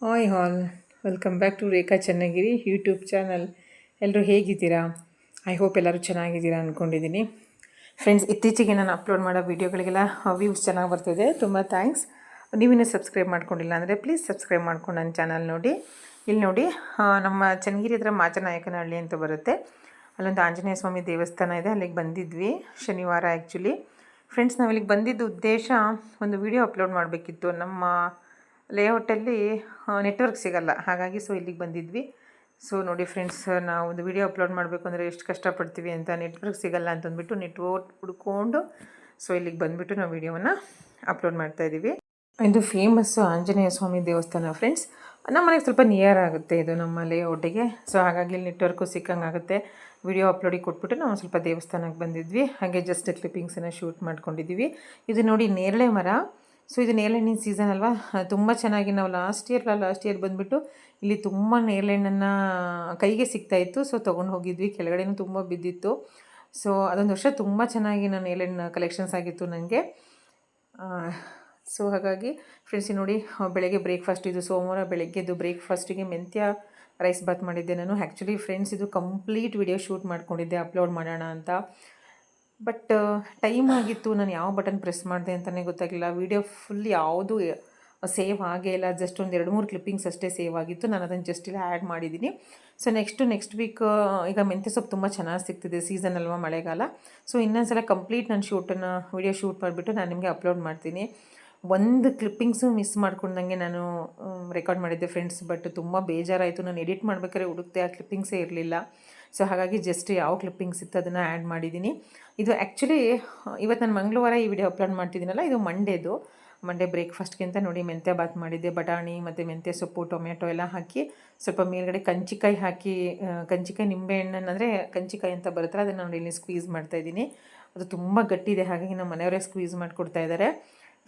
Hi all, welcome back to Rekha Channagiri YouTube channel. ಎಲ್ಲರೂ ಹೇಗಿದ್ದೀರಾ? I hope ಎಲ್ಲರೂ ಚೆನ್ನಾಗಿದ್ದೀರಾ ಅಂದ್ಕೊಂಡಿದ್ದೀನಿ. ಫ್ರೆಂಡ್ಸ್, ಇತ್ತೀಚೆಗೆ ನಾನು ಅಪ್ಲೋಡ್ ಮಾಡೋ ವೀಡಿಯೋಗಳಿಗೆಲ್ಲ ವ್ಯೂಸ್ ಚೆನ್ನಾಗಿ ಬರ್ತಿದೆ. ತುಂಬ ಥ್ಯಾಂಕ್ಸ್. ನೀವಿನ್ನೂ ಸಬ್ಸ್ಕ್ರೈಬ್ ಮಾಡ್ಕೊಂಡಿಲ್ಲ ಅಂದರೆ ಪ್ಲೀಸ್ ಸಬ್ಸ್ಕ್ರೈಬ್ ಮಾಡ್ಕೊಂಡು ನನ್ನ ಚಾನಲ್ ನೋಡಿ. ಇಲ್ಲಿ ನೋಡಿ, ನಮ್ಮ ಚನ್ನಗಿರಿ ಹತ್ರ ಮಾಚನಾಯಕನಹಳ್ಳಿ ಅಂತ ಬರುತ್ತೆ. ಅಲ್ಲೊಂದು ಆಂಜನೇಯ ಸ್ವಾಮಿ ದೇವಸ್ಥಾನ ಇದೆ. ಅಲ್ಲಿಗೆ ಬಂದಿದ್ವಿ ಶನಿವಾರ ಆ್ಯಕ್ಚುಲಿ. ಫ್ರೆಂಡ್ಸ್, ನಾವು ಇಲ್ಲಿಗೆ ಬಂದಿದ್ದ ಉದ್ದೇಶ ಒಂದು ವಿಡಿಯೋ ಅಪ್ಲೋಡ್ ಮಾಡಬೇಕಿತ್ತು. ನಮ್ಮ ಲೇಔಟಲ್ಲಿ ನೆಟ್ವರ್ಕ್ ಸಿಗಲ್ಲ, ಹಾಗಾಗಿ ಇಲ್ಲಿಗೆ ಬಂದಿದ್ವಿ. ನೋಡಿ ಫ್ರೆಂಡ್ಸ್, ನಾವು ಒಂದು ವಿಡಿಯೋ ಅಪ್ಲೋಡ್ ಮಾಡಬೇಕು ಅಂದರೆ ಎಷ್ಟು ಕಷ್ಟಪಡ್ತೀವಿ ಅಂತ. ನೆಟ್ವರ್ಕ್ ಸಿಗಲ್ಲ ಅಂತಂದ್ಬಿಟ್ಟು ನೆಟ್ವರ್ಕ್ ಹುಡ್ಕೊಂಡು ಇಲ್ಲಿಗೆ ಬಂದುಬಿಟ್ಟು ನಾವು ವಿಡಿಯೋವನ್ನು ಅಪ್ಲೋಡ್ ಮಾಡ್ತಾಯಿದ್ದೀವಿ. ಇದು ಫೇಮಸ್ಸು ಆಂಜನೇಯ ಸ್ವಾಮಿ ದೇವಸ್ಥಾನ ಫ್ರೆಂಡ್ಸ್. ನಮ್ಮ ಮನೆಗೆ ಸ್ವಲ್ಪ ನಿಯರ್ ಆಗುತ್ತೆ ಇದು ನಮ್ಮ ಲೇಔಟಿಗೆ. ಹಾಗಾಗಿ ಇಲ್ಲಿ ನೆಟ್ವರ್ಕು ಸಿಕ್ಕಂಗಾಗುತ್ತೆ. ವಿಡಿಯೋ ಅಪ್ಲೋಡಿಗೆ ಕೊಟ್ಬಿಟ್ಟು ನಾವು ಸ್ವಲ್ಪ ದೇವಸ್ಥಾನಕ್ಕೆ ಬಂದಿದ್ವಿ. ಹಾಗೆ ಜಸ್ಟ್ ಕ್ಲಿಪ್ಪಿಂಗ್ಸನ್ನು ಶೂಟ್ ಮಾಡ್ಕೊಂಡಿದ್ದೀವಿ. ಇದು ನೋಡಿ ನೇರಳೆ ಮರ. ಇದು ನೇರಳೆಹಣ್ಣಿನ ಸೀಸನ್ ಅಲ್ವಾ, ತುಂಬ ಚೆನ್ನಾಗಿ ನಾವು ಲಾಸ್ಟ್ ಇಯರ್ ಬಂದುಬಿಟ್ಟು ಇಲ್ಲಿ ತುಂಬ ನೇರಳೆಹಣ್ಣನ್ನು ಕೈಗೆ ಸಿಗ್ತಾಯಿತ್ತು. ತೊಗೊಂಡು ಹೋಗಿದ್ವಿ. ಕೆಳಗಡೆನೂ ತುಂಬ ಬಿದ್ದಿತ್ತು. ಅದೊಂದು ವರ್ಷ ತುಂಬ ಚೆನ್ನಾಗಿ ನಾನು ನೇರಳೆಹಣ್ಣು ಕಲೆಕ್ಷನ್ಸ್ ಆಗಿತ್ತು ನನಗೆ. ಹಾಗಾಗಿ ಫ್ರೆಂಡ್ಸ್ ನೋಡಿ, ಬೆಳಗ್ಗೆ ಬ್ರೇಕ್ಫಾಸ್ಟ್ ಇದು ಸೋಮವಾರ ಬೆಳಗ್ಗೆದು ಬ್ರೇಕ್ಫಾಸ್ಟಿಗೆ ಮೆಂತ್ಯ ರೈಸ್ ಬಾತ್ ಮಾಡಿದ್ದೆ ನಾನು. ಆ್ಯಕ್ಚುಲಿ ಫ್ರೆಂಡ್ಸ್, ಇದು ಕಂಪ್ಲೀಟ್ ವಿಡಿಯೋ ಶೂಟ್ ಮಾಡ್ಕೊಂಡಿದ್ದೆ ಅಪ್ಲೋಡ್ ಮಾಡೋಣ ಅಂತ. ಬಟ್ ಟೈಮ್ ಆಗಿತ್ತು. ನಾನು ಯಾವ ಬಟನ್ ಪ್ರೆಸ್ ಮಾಡಿದೆ ಅಂತಲೇ ಗೊತ್ತಾಗಲಿಲ್ಲ. ವೀಡಿಯೋ ಫುಲ್ ಯಾವುದೂ ಸೇವ್ ಆಗೇ ಇಲ್ಲ. ಜಸ್ಟ್ ಒಂದು 2-3 ಕ್ಲಿಪ್ಪಿಂಗ್ಸ್ ಅಷ್ಟೇ ಸೇವ್ ಆಗಿತ್ತು. ನಾನು ಅದನ್ನು ಜಸ್ಟ್ ಇಲ್ಲ ಆ್ಯಡ್ ಮಾಡಿದ್ದೀನಿ. ನೆಕ್ಸ್ಟ್ ವೀಕ್ ಈಗ ಮೆಂತ್ಯ ಸೊಪ್ಪು ತುಂಬ ಚೆನ್ನಾಗಿ ಸಿಗ್ತಿದೆ, ಸೀಸನ್ ಅಲ್ವಾ, ಮಳೆಗಾಲ. ಇನ್ನೊಂದು ಸಲ ಕಂಪ್ಲೀಟ್ ನಾನು ವಿಡಿಯೋ ಶೂಟ್ ಮಾಡಿಬಿಟ್ಟು ನಾನು ನಿಮಗೆ ಅಪ್ಲೋಡ್ ಮಾಡ್ತೀನಿ. ಒಂದು ಕ್ಲಿಪ್ಪಿಂಗ್ಸು ಮಿಸ್ ಮಾಡ್ಕೊಂಡಂಗೆ ನಾನು ರೆಕಾರ್ಡ್ ಮಾಡಿದ್ದೆ ಫ್ರೆಂಡ್ಸ್. ಬಟ್ ತುಂಬ ಬೇಜಾರಾಯಿತು. ನಾನು ಎಡಿಟ್ ಮಾಡ್ಬೇಕಾದ್ರೆ ಹುಡುಕ್ತೆ, ಆ ಕ್ಲಿಪ್ಪಿಂಗ್ಸೇ ಇರಲಿಲ್ಲ. ಹಾಗಾಗಿ ಜಸ್ಟ್ ಯಾವ ಕ್ಲಿಪ್ಪಿಂಗ್ಸ್ ಇತ್ತು ಅದನ್ನು ಆ್ಯಡ್ ಮಾಡಿದ್ದೀನಿ. ಇದು ಆ್ಯಕ್ಚುಲಿ ಇವತ್ತು ನಾನು ಮಂಗಳವಾರ ಈ ವಿಡಿಯೋ ಅಪ್ಲೋಡ್ ಮಾಡ್ತಿದ್ದೀನಲ್ಲ, ಇದು ಮಂಡೇ ಬ್ರೇಕ್ಫಾಸ್ಟ್ಗೆ ಅಂತ ನೋಡಿ ಮೆಂತ್ಯ ಬಾತ್ ಮಾಡಿದ್ದೆ. ಬಟಾಣಿ ಮತ್ತು ಮೆಂತ್ಯ ಸೊಪ್ಪು, ಟೊಮೆಟೊ ಎಲ್ಲ ಹಾಕಿ ಸ್ವಲ್ಪ ಮೇಲ್ಗಡೆ ಕಂಚಿಕಾಯಿ ಹಾಕಿ, ಕಂಚಿಕಾಯಿ ನಿಂಬೆಹಣ್ಣನ್ನು ಅಂದರೆ ಕಂಚಿಕಾಯಿ ಅಂತ ಬರುತ್ತಲ್ಲ, ಅದನ್ನು ನೋಡಿ ಇಲ್ಲಿ ಸ್ಕ್ವೀಸ್ ಮಾಡ್ತಾಯಿದ್ದೀನಿ. ಅದು ತುಂಬ ಗಟ್ಟಿದೆ, ಹಾಗಾಗಿ ನಮ್ಮ ಮನೆಯವರೇ ಸ್ಕ್ವೀಸ್ ಮಾಡಿಕೊಡ್ತಾ ಇದ್ದಾರೆ.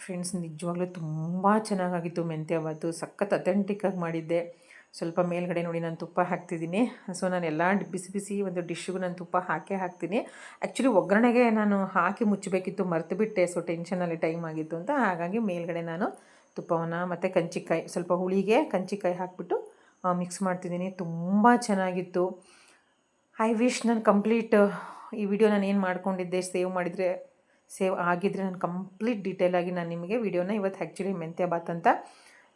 ಫ್ರೆಂಡ್ಸ್, ನಿಜವಾಗ್ಲೂ ತುಂಬ ಚೆನ್ನಾಗಾಗಿತ್ತು ಮೆಂತ್ಯ ಬಾತು. ಸಖತ್ ಅಥೆಂಟಿಕ್ಕಾಗಿ ಮಾಡಿದ್ದೆ. ಸ್ವಲ್ಪ ಮೇಲ್ಗಡೆ ನೋಡಿ ನಾನು ತುಪ್ಪ ಹಾಕ್ತಿದ್ದೀನಿ. ನಾನು ಎಲ್ಲ ಬಿಸಿ ಒಂದು ಡಿಶ್ಶಿಗೂ ನಾನು ತುಪ್ಪ ಹಾಕ್ತೀನಿ. ಆ್ಯಕ್ಚುಲಿ ಒಗ್ಗರಣೆಗೆ ನಾನು ಹಾಕಿ ಮುಚ್ಚಬೇಕಿತ್ತು, ಮರ್ತುಬಿಟ್ಟೆ. ಟೆನ್ಷನಲ್ಲಿ ಟೈಮ್ ಆಗಿತ್ತು ಅಂತ. ಹಾಗಾಗಿ ಮೇಲ್ಗಡೆ ನಾನು ತುಪ್ಪವನ್ನು ಮತ್ತು ಕಂಚಿಕಾಯಿ, ಸ್ವಲ್ಪ ಹುಳಿಗೆ ಕಂಚಿಕಾಯಿ ಹಾಕಿಬಿಟ್ಟು ಮಿಕ್ಸ್ ಮಾಡ್ತಿದ್ದೀನಿ. ತುಂಬ ಚೆನ್ನಾಗಿತ್ತು. ಐ ವಿಶ್ ನಾನು ಕಂಪ್ಲೀಟ್ ಈ ವಿಡಿಯೋ ನಾನು ಏನು ಮಾಡ್ಕೊಂಡಿದ್ದೆ ಸೇವ್ ಆಗಿದ್ದರೆ ನಾನು ಕಂಪ್ಲೀಟ್ ಡೀಟೇಲಾಗಿ ನಾನು ನಿಮಗೆ ವಿಡಿಯೋನ ಇವತ್ತು ಆ್ಯಕ್ಚುಲಿ ಮೆಂತ್ಯ ಬಾತ್ ಅಂತ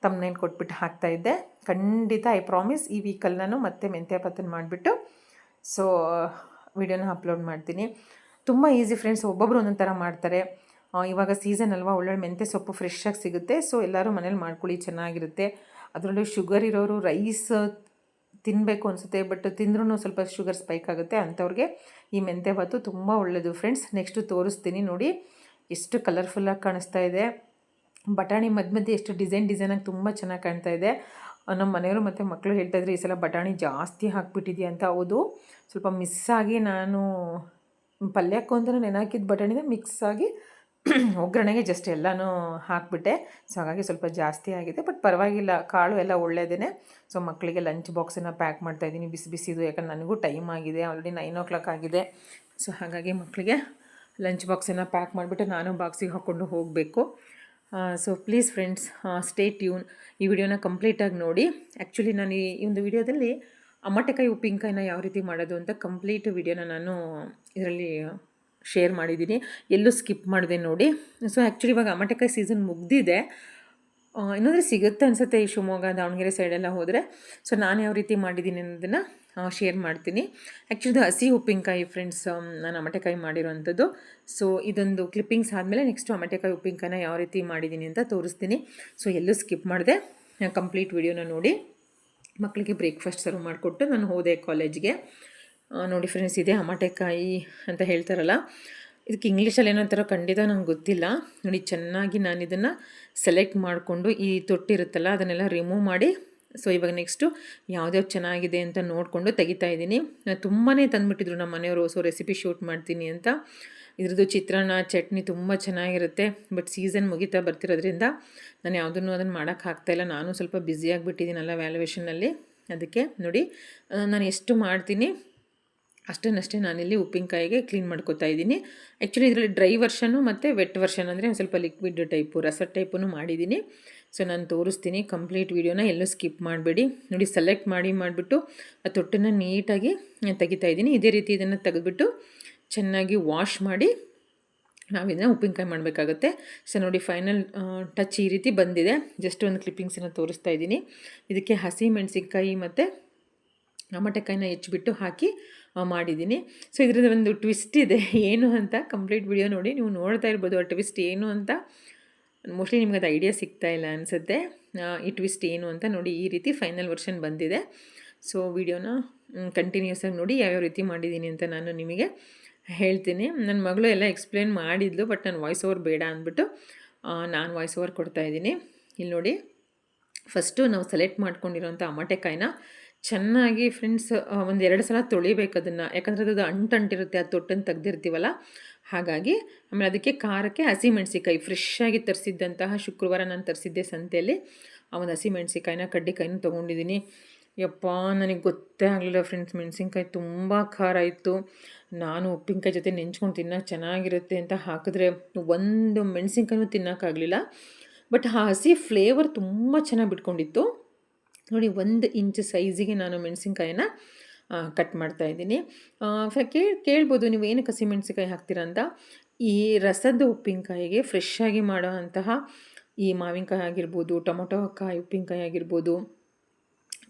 ತಮ್ಮನೇನು ಕೊಟ್ಬಿಟ್ಟು ಹಾಕ್ತಾಯಿದ್ದೆ. ಖಂಡಿತ ಐ ಪ್ರಾಮಿಸ್ ಈ ವೀಕಲ್ಲಿ ನಾನು ಮತ್ತೆ ಮೆಂತ್ಯ ಬಾತನ್ನು ಮಾಡಿಬಿಟ್ಟು ವಿಡಿಯೋನ ಅಪ್ಲೋಡ್ ಮಾಡ್ತೀನಿ. ತುಂಬ ಈಸಿ ಫ್ರೆಂಡ್ಸ್, ಒಬ್ಬೊಬ್ಬರು ಒಂದೊಂದು ಥರ ಮಾಡ್ತಾರೆ. ಇವಾಗ ಸೀಸನ್ ಅಲ್ವಾ, ಒಳ್ಳೊಳ್ಳೆ ಮೆಂತ್ಯ ಸೊಪ್ಪು ಫ್ರೆಶ್ಶಾಗಿ ಸಿಗುತ್ತೆ. ಎಲ್ಲರೂ ಮನೇಲಿ ಮಾಡ್ಕೊಳ್ಳಿ, ಚೆನ್ನಾಗಿರುತ್ತೆ. ಅದರಲ್ಲೂ ಶುಗರ್ ಇರೋರು ರೈಸ್ ತಿನ್ನಬೇಕು ಅನಿಸುತ್ತೆ, ಬಟ್ ತಿಂದ್ರೂ ಸ್ವಲ್ಪ ಶುಗರ್ ಸ್ಪೈಕ್ ಆಗುತ್ತೆ. ಅಂಥವ್ರಿಗೆ ಈ ಮೆಂತ್ಯ ಬಾತು ತುಂಬ ಒಳ್ಳೆಯದು ಫ್ರೆಂಡ್ಸ್. ನೆಕ್ಸ್ಟು ತೋರಿಸ್ತೀನಿ ನೋಡಿ, ಎಷ್ಟು ಕಲರ್ಫುಲ್ಲಾಗಿ ಕಾಣಿಸ್ತಾ ಇದೆ. ಬಟಾಣಿ ಮಧ್ಯೆ ಎಷ್ಟು ಡಿಸೈನಾಗಿ ತುಂಬ ಚೆನ್ನಾಗಿ ಕಾಣ್ತಾ ಇದೆ. ನಮ್ಮ ಮನೆಯವರು ಮತ್ತು ಮಕ್ಕಳು ಹೇಳ್ತಾಯಿದ್ರು ಈ ಸಲ ಬಟಾಣಿ ಜಾಸ್ತಿ ಹಾಕ್ಬಿಟ್ಟಿದೆಯಾ ಅಂತ. ಹೌದು, ಸ್ವಲ್ಪ ಮಿಸ್ಸಾಗಿ ನಾನು ಪಲ್ಯಕ್ಕೂ ಅಂತ ನೆನೆಹಾಕಿದ ಬಟಾಣಿನ ಮಿಕ್ಸಾಗಿ ಒಗ್ಗರಣೆಗೆ ಜಸ್ಟ್ ಎಲ್ಲನೂ ಹಾಕಿಬಿಟ್ಟೆ. ಹಾಗಾಗಿ ಸ್ವಲ್ಪ ಜಾಸ್ತಿ ಆಗಿದೆ. ಬಟ್ ಪರವಾಗಿಲ್ಲ, ಕಾಳು ಎಲ್ಲ ಒಳ್ಳೆಯದೇ. ಮಕ್ಕಳಿಗೆ ಲಂಚ್ ಬಾಕ್ಸನ್ನು ಪ್ಯಾಕ್ ಮಾಡ್ತಾಯಿದ್ದೀನಿ, ಬಿಸಿದು. ಯಾಕಂದ್ರೆ ನನಗೂ ಟೈಮ್ ಆಗಿದೆ, ಆಲ್ರೆಡಿ 9 o'clock ಆಗಿದೆ. ಹಾಗಾಗಿ ಮಕ್ಕಳಿಗೆ ಲಂಚ್ ಬಾಕ್ಸನ್ನು ಪ್ಯಾಕ್ ಮಾಡಿಬಿಟ್ಟು ನಾನು ಬಾಕ್ಸಿಗೆ ಹಾಕ್ಕೊಂಡು ಹೋಗಬೇಕು. Please friends, stay tune. ಈ ವಿಡಿಯೋನ ಕಂಪ್ಲೀಟಾಗಿ ನೋಡಿ. ಆ್ಯಕ್ಚುಲಿ ನಾನು ಈ ಒಂದು ವಿಡಿಯೋದಲ್ಲಿ ಅಮಟೆಕಾಯಿ ಉಪ್ಪಿನಕಾಯಿನ ಯಾವ ರೀತಿ ಮಾಡೋದು ಅಂತ ಕಂಪ್ಲೀಟ್ ವಿಡಿಯೋನ ನಾನು ಇದರಲ್ಲಿ ಶೇರ್ ಮಾಡಿದ್ದೀನಿ. ಎಲ್ಲೂ ಸ್ಕಿಪ್ ಮಾಡಿದೆ ನೋಡಿ. ಆ್ಯಕ್ಚುಲಿ ಇವಾಗ ಅಮಟೆಕಾಯಿ ಸೀಸನ್ ಮುಗ್ದಿದೆ. ಇನ್ನೊಂದರೆ ಸಿಗುತ್ತೆ ಅನಿಸುತ್ತೆ ಈ ಶಿವಮೊಗ್ಗ, ದಾವಣಗೆರೆ ಸೈಡೆಲ್ಲ ಹೋದರೆ. ನಾನು ಯಾವ ರೀತಿ ಮಾಡಿದ್ದೀನಿ ಅನ್ನೋದನ್ನು ಶೇರ್ ಮಾಡ್ತೀನಿ. ಆ್ಯಕ್ಚುಲಿ ಇದು ಹಸಿ ಉಪ್ಪಿನಕಾಯಿ ಫ್ರೆಂಡ್ಸ್, ನಾನು ಅಮಟೆಕಾಯಿ ಮಾಡಿರೋವಂಥದ್ದು. ಇದೊಂದು ಕ್ಲಿಪ್ಪಿಂಗ್ಸ್ ಆದಮೇಲೆ ನೆಕ್ಸ್ಟು ಅಮಟೆಕಾಯಿ ಉಪ್ಪಿನಕಾಯಿನ ಯಾವ ರೀತಿ ಮಾಡಿದ್ದೀನಿ ಅಂತ ತೋರಿಸ್ತೀನಿ. ಎಲ್ಲೂ ಸ್ಕಿಪ್ ಮಾಡಿದೆ, ಕಂಪ್ಲೀಟ್ ವಿಡಿಯೋನ ನೋಡಿ. ಮಕ್ಕಳಿಗೆ ಬ್ರೇಕ್ಫಾಸ್ಟ್ ಸರ್ವ್ ಮಾಡಿಕೊಟ್ಟು ನಾನು ಹೋದೆ ಕಾಲೇಜ್ಗೆ. ನೋಡಿ ಫ್ರೆಂಡ್ಸ್, ಇದೆ ಅಮಟೆಕಾಯಿ ಅಂತ ಹೇಳ್ತಾರಲ್ಲ, ಇದಕ್ಕೆ ಇಂಗ್ಲೀಷಲ್ಲಿ ಏನಂತಾರೋ ಖಂಡಿತ ನಂಗೆ ಗೊತ್ತಿಲ್ಲ. ನೋಡಿ, ಚೆನ್ನಾಗಿ ನಾನು ಇದನ್ನು ಸೆಲೆಕ್ಟ್ ಮಾಡಿಕೊಂಡು ಈ ತೊಟ್ಟಿರುತ್ತಲ್ಲ ಅದನ್ನೆಲ್ಲ ರಿಮೂವ್ ಮಾಡಿ ಇವಾಗ ನೆಕ್ಸ್ಟು ಯಾವ್ದ್ಯಾವ್ದು ಚೆನ್ನಾಗಿದೆ ಅಂತ ನೋಡಿಕೊಂಡು ತೆಗಿತಾ ಇದ್ದೀನಿ. ತುಂಬಾ ತಂದುಬಿಟ್ಟಿದ್ರು ನಮ್ಮ ಮನೆಯವರು. ರೆಸಿಪಿ ಶೂಟ್ ಮಾಡ್ತೀನಿ ಅಂತ. ಇದ್ರದ್ದು ಚಿತ್ರಾನ್ನ, ಚಟ್ನಿ ತುಂಬ ಚೆನ್ನಾಗಿರುತ್ತೆ. ಬಟ್ ಸೀಸನ್ ಮುಗಿತಾ ಬರ್ತಿರೋದ್ರಿಂದ ನಾನು ಯಾವುದನ್ನು ಅದನ್ನು ಮಾಡೋಕ್ಕಾಗ್ತಾಯಿಲ್ಲ. ನಾನು ಸ್ವಲ್ಪ ಬ್ಯುಸಿಯಾಗಿಬಿಟ್ಟಿದ್ದೀನಲ್ಲ ವ್ಯಾಲ್ಯುವೇಷನಲ್ಲಿ. ಅದಕ್ಕೆ ನೋಡಿ, ನಾನು ಎಷ್ಟು ಮಾಡ್ತೀನಿ ಅಷ್ಟನ್ನಷ್ಟೇ ನಾನಿಲ್ಲಿ ಉಪ್ಪಿನಕಾಯಿಗೆ ಕ್ಲೀನ್ ಮಾಡ್ಕೊತಾ ಇದ್ದೀನಿ. ಆ್ಯಕ್ಚುಲಿ ಇದರಲ್ಲಿ ಡ್ರೈ ವರ್ಷನು ಮತ್ತು ವೆಟ್ ವರ್ಷನ್ ಅಂದರೆ ಸ್ವಲ್ಪ ಲಿಕ್ವಿಡ್ ಟೈಪು, ರಸ ಟೈಪು ಮಾಡಿದ್ದೀನಿ. ಸೊ ನಾನು ತೋರಿಸ್ತೀನಿ ಕಂಪ್ಲೀಟ್ ವೀಡಿಯೋನ ಎಲ್ಲೂ ಸ್ಕಿಪ್ ಮಾಡಬೇಡಿ. ನೋಡಿ ಸೆಲೆಕ್ಟ್ ಮಾಡಿಬಿಟ್ಟು ಆ ತೊಟ್ಟನ್ನು ನೀಟಾಗಿ ತೆಗಿತಾ ಇದ್ದೀನಿ. ಇದೇ ರೀತಿ ಇದನ್ನು ತೆಗೆದುಬಿಟ್ಟು ಚೆನ್ನಾಗಿ ವಾಶ್ ಮಾಡಿ ನಾವು ಇದನ್ನು ಉಪ್ಪಿನಕಾಯಿ ಮಾಡಬೇಕಾಗುತ್ತೆ. ಸೊ ನೋಡಿ ಫೈನಲ್ ಟಚ್ ಈ ರೀತಿ ಬಂದಿದೆ. ಜಸ್ಟ್ ಒಂದು ಕ್ಲಿಪ್ಪಿಂಗ್ಸನ್ನು ತೋರಿಸ್ತಾ ಇದ್ದೀನಿ. ಇದಕ್ಕೆ ಹಸಿ ಮೆಣಸಿನ್ಕಾಯಿ ಮತ್ತು ಟೊಮೆಟೊಕಾಯಿನ ಹೆಚ್ಚಿಬಿಟ್ಟು ಹಾಕಿ ಮಾಡಿದ್ದೀನಿ. ಸೊ ಇದರಿಂದ ಒಂದು ಟ್ವಿಸ್ಟ್ ಇದೆ, ಏನು ಅಂತ ಕಂಪ್ಲೀಟ್ ವಿಡಿಯೋ ನೋಡಿ, ನೀವು ನೋಡ್ತಾ ಇರ್ಬೋದು ಆ ಟ್ವಿಸ್ಟ್ ಏನು ಅಂತ. ಮೋಸ್ಟ್ಲಿ ನಿಮ್ಗೆ ಅದು ಐಡಿಯಾ ಸಿಗ್ತಾ ಇಲ್ಲ ಅನಿಸುತ್ತೆ ಈ ಟ್ವಿಸ್ಟ್ ಏನು ಅಂತ. ನೋಡಿ ಈ ರೀತಿ ಫೈನಲ್ ವರ್ಷನ್ ಬಂದಿದೆ. ಸೊ ವಿಡಿಯೋನ ಕಂಟಿನ್ಯೂಸ್ ಆಗಿ ನೋಡಿ ಯಾವ್ಯಾವ ರೀತಿ ಮಾಡಿದ್ದೀನಿ ಅಂತ ನಾನು ನಿಮಗೆ ಹೇಳ್ತೀನಿ. ನನ್ನ ಮಗಳು ಎಲ್ಲ ಎಕ್ಸ್ಪ್ಲೇನ್ ಮಾಡಿದ್ಲು, ಬಟ್ ನಾನು ವಾಯ್ಸ್ ಓವರ್ ಬೇಡ ಅಂದ್ಬಿಟ್ಟು ನಾನು ವಾಯ್ಸ್ ಓವರ್ ಕೊಡ್ತಾಯಿದ್ದೀನಿ. ಇಲ್ಲಿ ನೋಡಿ ಫಸ್ಟು ನಾವು ಸೆಲೆಕ್ಟ್ ಮಾಡ್ಕೊಂಡಿರೋಂಥ ಟೊಮೆಟೊಕಾಯಿನ ಚೆನ್ನಾಗಿ ಫ್ರೆಂಡ್ಸ್ ಒಂದು 2 ಸಲ ತೊಳಿಬೇಕು ಅದನ್ನು, ಯಾಕಂದರೆ ಅದು ಅಂಟಿರುತ್ತೆ ಆ ತೊಟ್ಟನ್ನು ತೆಗ್ದಿರ್ತೀವಲ್ಲ, ಹಾಗಾಗಿ. ಆಮೇಲೆ ಅದಕ್ಕೆ ಖಾರಕ್ಕೆ ಹಸಿಮೆಣ್ಸಿಕಾಯಿ ಫ್ರೆಶ್ ಆಗಿ ತರಿಸಿದ್ದಂತಹ, ಶುಕ್ರವಾರ ನಾನು ತರಿಸಿದ್ದೆ ಸಂತೆಯಲ್ಲಿ, ಆ ಒಂದು ಹಸಿಮೆಣ್ಸಿಕಾಯಿನ ಕಡ್ಡಿಕಾಯಿನ ತೊಗೊಂಡಿದ್ದೀನಿ. ಯಪ್ಪ ನನಗೆ ಗೊತ್ತೇ ಆಗಲಿಲ್ಲ ಫ್ರೆಂಡ್ಸ್, ಮೆಣಸಿನ್ಕಾಯಿ ತುಂಬ ಖಾರ ಇತ್ತು. ನಾನು ಉಪ್ಪಿನಕಾಯಿ ಜೊತೆ ನೆಂಚ್ಕೊಂಡು ತಿನ್ನೋಕೆ ಚೆನ್ನಾಗಿರುತ್ತೆ ಅಂತ ಹಾಕಿದ್ರೆ ಒಂದು ಮೆಣಸಿನ್ಕಾಯಿನೂ ತಿನ್ನೋಕ್ಕಾಗಲಿಲ್ಲ. ಬಟ್ ಆ ಹಸಿ ಫ್ಲೇವರ್ ತುಂಬ ಚೆನ್ನಾಗಿ ಬಿಟ್ಕೊಂಡಿತ್ತು. ನೋಡಿ 1 ಇಂಚ್ ಸೈಜಿಗೆ ನಾನು ಮೆಣಸಿನ್ಕಾಯಿನ ಕಟ್ ಮಾಡ್ತಾಯಿದ್ದೀನಿ. ಕೇಳ್ಬೋದು ನೀವು ಏನಕ್ಕೆ ಹಸಿ ಮೆಣಸಿನ್ಕಾಯಿ ಹಾಕ್ತೀರಾ ಅಂತ. ಈ ರಸದ ಉಪ್ಪಿನಕಾಯಿಗೆ ಫ್ರೆಶ್ ಆಗಿ ಮಾಡೋ ಅಂತಹ ಈ ಮಾವಿನಕಾಯಿ ಆಗಿರ್ಬೋದು, ಟೊಮೊಟೊ ಕಾಯಿ ಉಪ್ಪಿನಕಾಯಿ ಆಗಿರ್ಬೋದು,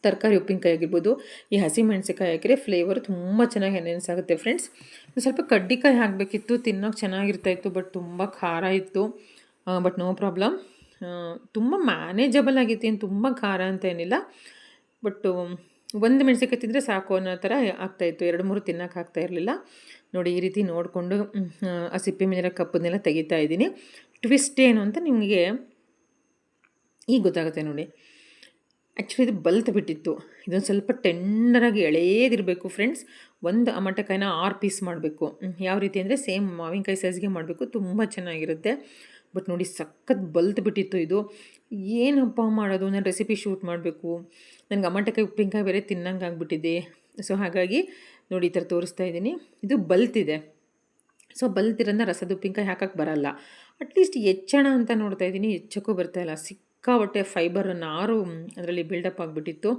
ತರಕಾರಿ ಉಪ್ಪಿನಕಾಯಿ ಆಗಿರ್ಬೋದು, ಈ ಹಸಿ ಮೆಣಸಿನ್ಕಾಯಿ ಹಾಕಿದ್ರೆ ಫ್ಲೇವರ್ ತುಂಬ ಚೆನ್ನಾಗಿ ಎನ್ಹೆನ್ಸ್ ಆಗುತ್ತೆ ಫ್ರೆಂಡ್ಸ್. ಸ್ವಲ್ಪ ಕಡ್ಡಿಕಾಯಿ ಹಾಕಬೇಕಿತ್ತು, ತಿನ್ನೋಕೆ ಚೆನ್ನಾಗಿರ್ತಾಯಿತ್ತು, ಬಟ್ ತುಂಬ ಖಾರ ಇತ್ತು. ಬಟ್ ನೋ ಪ್ರಾಬ್ಲಮ್, ತುಂಬ ಮ್ಯಾನೇಜಬಲ್ ಆಗಿತ್ತು, ಏನು ತುಂಬ ಖಾರ ಅಂತ ಏನಿಲ್ಲ. ಬಟ್ 1 ಮೆಣಸಿನ್ಕಾಯಿ ತಿಂದರೆ ಸಾಕು ಅನ್ನೋ ಥರ ಆಗ್ತಾಯಿತ್ತು, 2-3 ತಿನ್ನೋಕೆ ಆಗ್ತಾ ಇರಲಿಲ್ಲ. ನೋಡಿ ಈ ರೀತಿ ನೋಡಿಕೊಂಡು ಆ ಸಿಪ್ಪೆ ಮೇಲಿರೋ ಕಪ್ಪನ್ನೆಲ್ಲ ತೆಗಿತಾ ಇದ್ದೀನಿ. ಟ್ವಿಸ್ಟ್ ಏನು ಅಂತ ನಿಮಗೆ ಈಗ ಗೊತ್ತಾಗುತ್ತೆ ನೋಡಿ. ಆ್ಯಕ್ಚುಲಿ ಇದು ಬಲ್ತ್ ಬಿಟ್ಟಿತ್ತು, ಇದೊಂದು ಸ್ವಲ್ಪ ಟೆಂಡರಾಗಿ ಎಳೆಯದಿರಬೇಕು ಫ್ರೆಂಡ್ಸ್. 1 ಟೊಮೆಟೊಕಾಯಿನ 6 ಪೀಸ್ ಮಾಡಬೇಕು. ಯಾವ ರೀತಿ ಅಂದರೆ ಸೇಮ್ ಮಾವಿನಕಾಯಿ ಸೈಜ್ಗೆ ಮಾಡಬೇಕು, ತುಂಬ ಚೆನ್ನಾಗಿರುತ್ತೆ. ಬಟ್ ನೋಡಿ ಸಖತ್ ಬಲ್ತ್ ಬಿಟ್ಟಿತ್ತು ಇದು. ಏನಪ್ಪ ಮಾಡೋದು, ನಾನು ರೆಸಿಪಿ ಶೂಟ್ ಮಾಡಬೇಕು, ನನಗೆ ಟೊಮೆಟೊಕಾಯಿ ಉಪ್ಪಿನಕಾಯಿ ಬೇರೆ ತಿನ್ನಂಗೆ ಆಗಿಬಿಟ್ಟಿದೆ. ಸೊ ಹಾಗಾಗಿ ನೋಡಿ ಈ ಥರ ತೋರಿಸ್ತಾ ಇದ್ದೀನಿ. ಇದು ಬಲ್ತಿದೆ. ಸೊ ಬಲ್ತಿರೋದನ್ನ ರಸದ ಉಪ್ಪಿನಕಾಯಿ ಹಾಕೋಕ್ಕೆ ಬರಲ್ಲ. ಅಟ್ಲೀಸ್ಟ್ ಹೆಚ್ಚೋಣ ಅಂತ ನೋಡ್ತಾ ಇದ್ದೀನಿ, ಹೆಚ್ಚೋಕ್ಕೂ ಬರ್ತಾಯಿಲ್ಲ. ಸಿಕ್ಕಾಪಟ್ಟೆ ಫೈಬರ್ ನಾರು ಅದರಲ್ಲಿ ಬಿಲ್ಡಪ್ ಆಗಿಬಿಟ್ಟಿತ್ತು.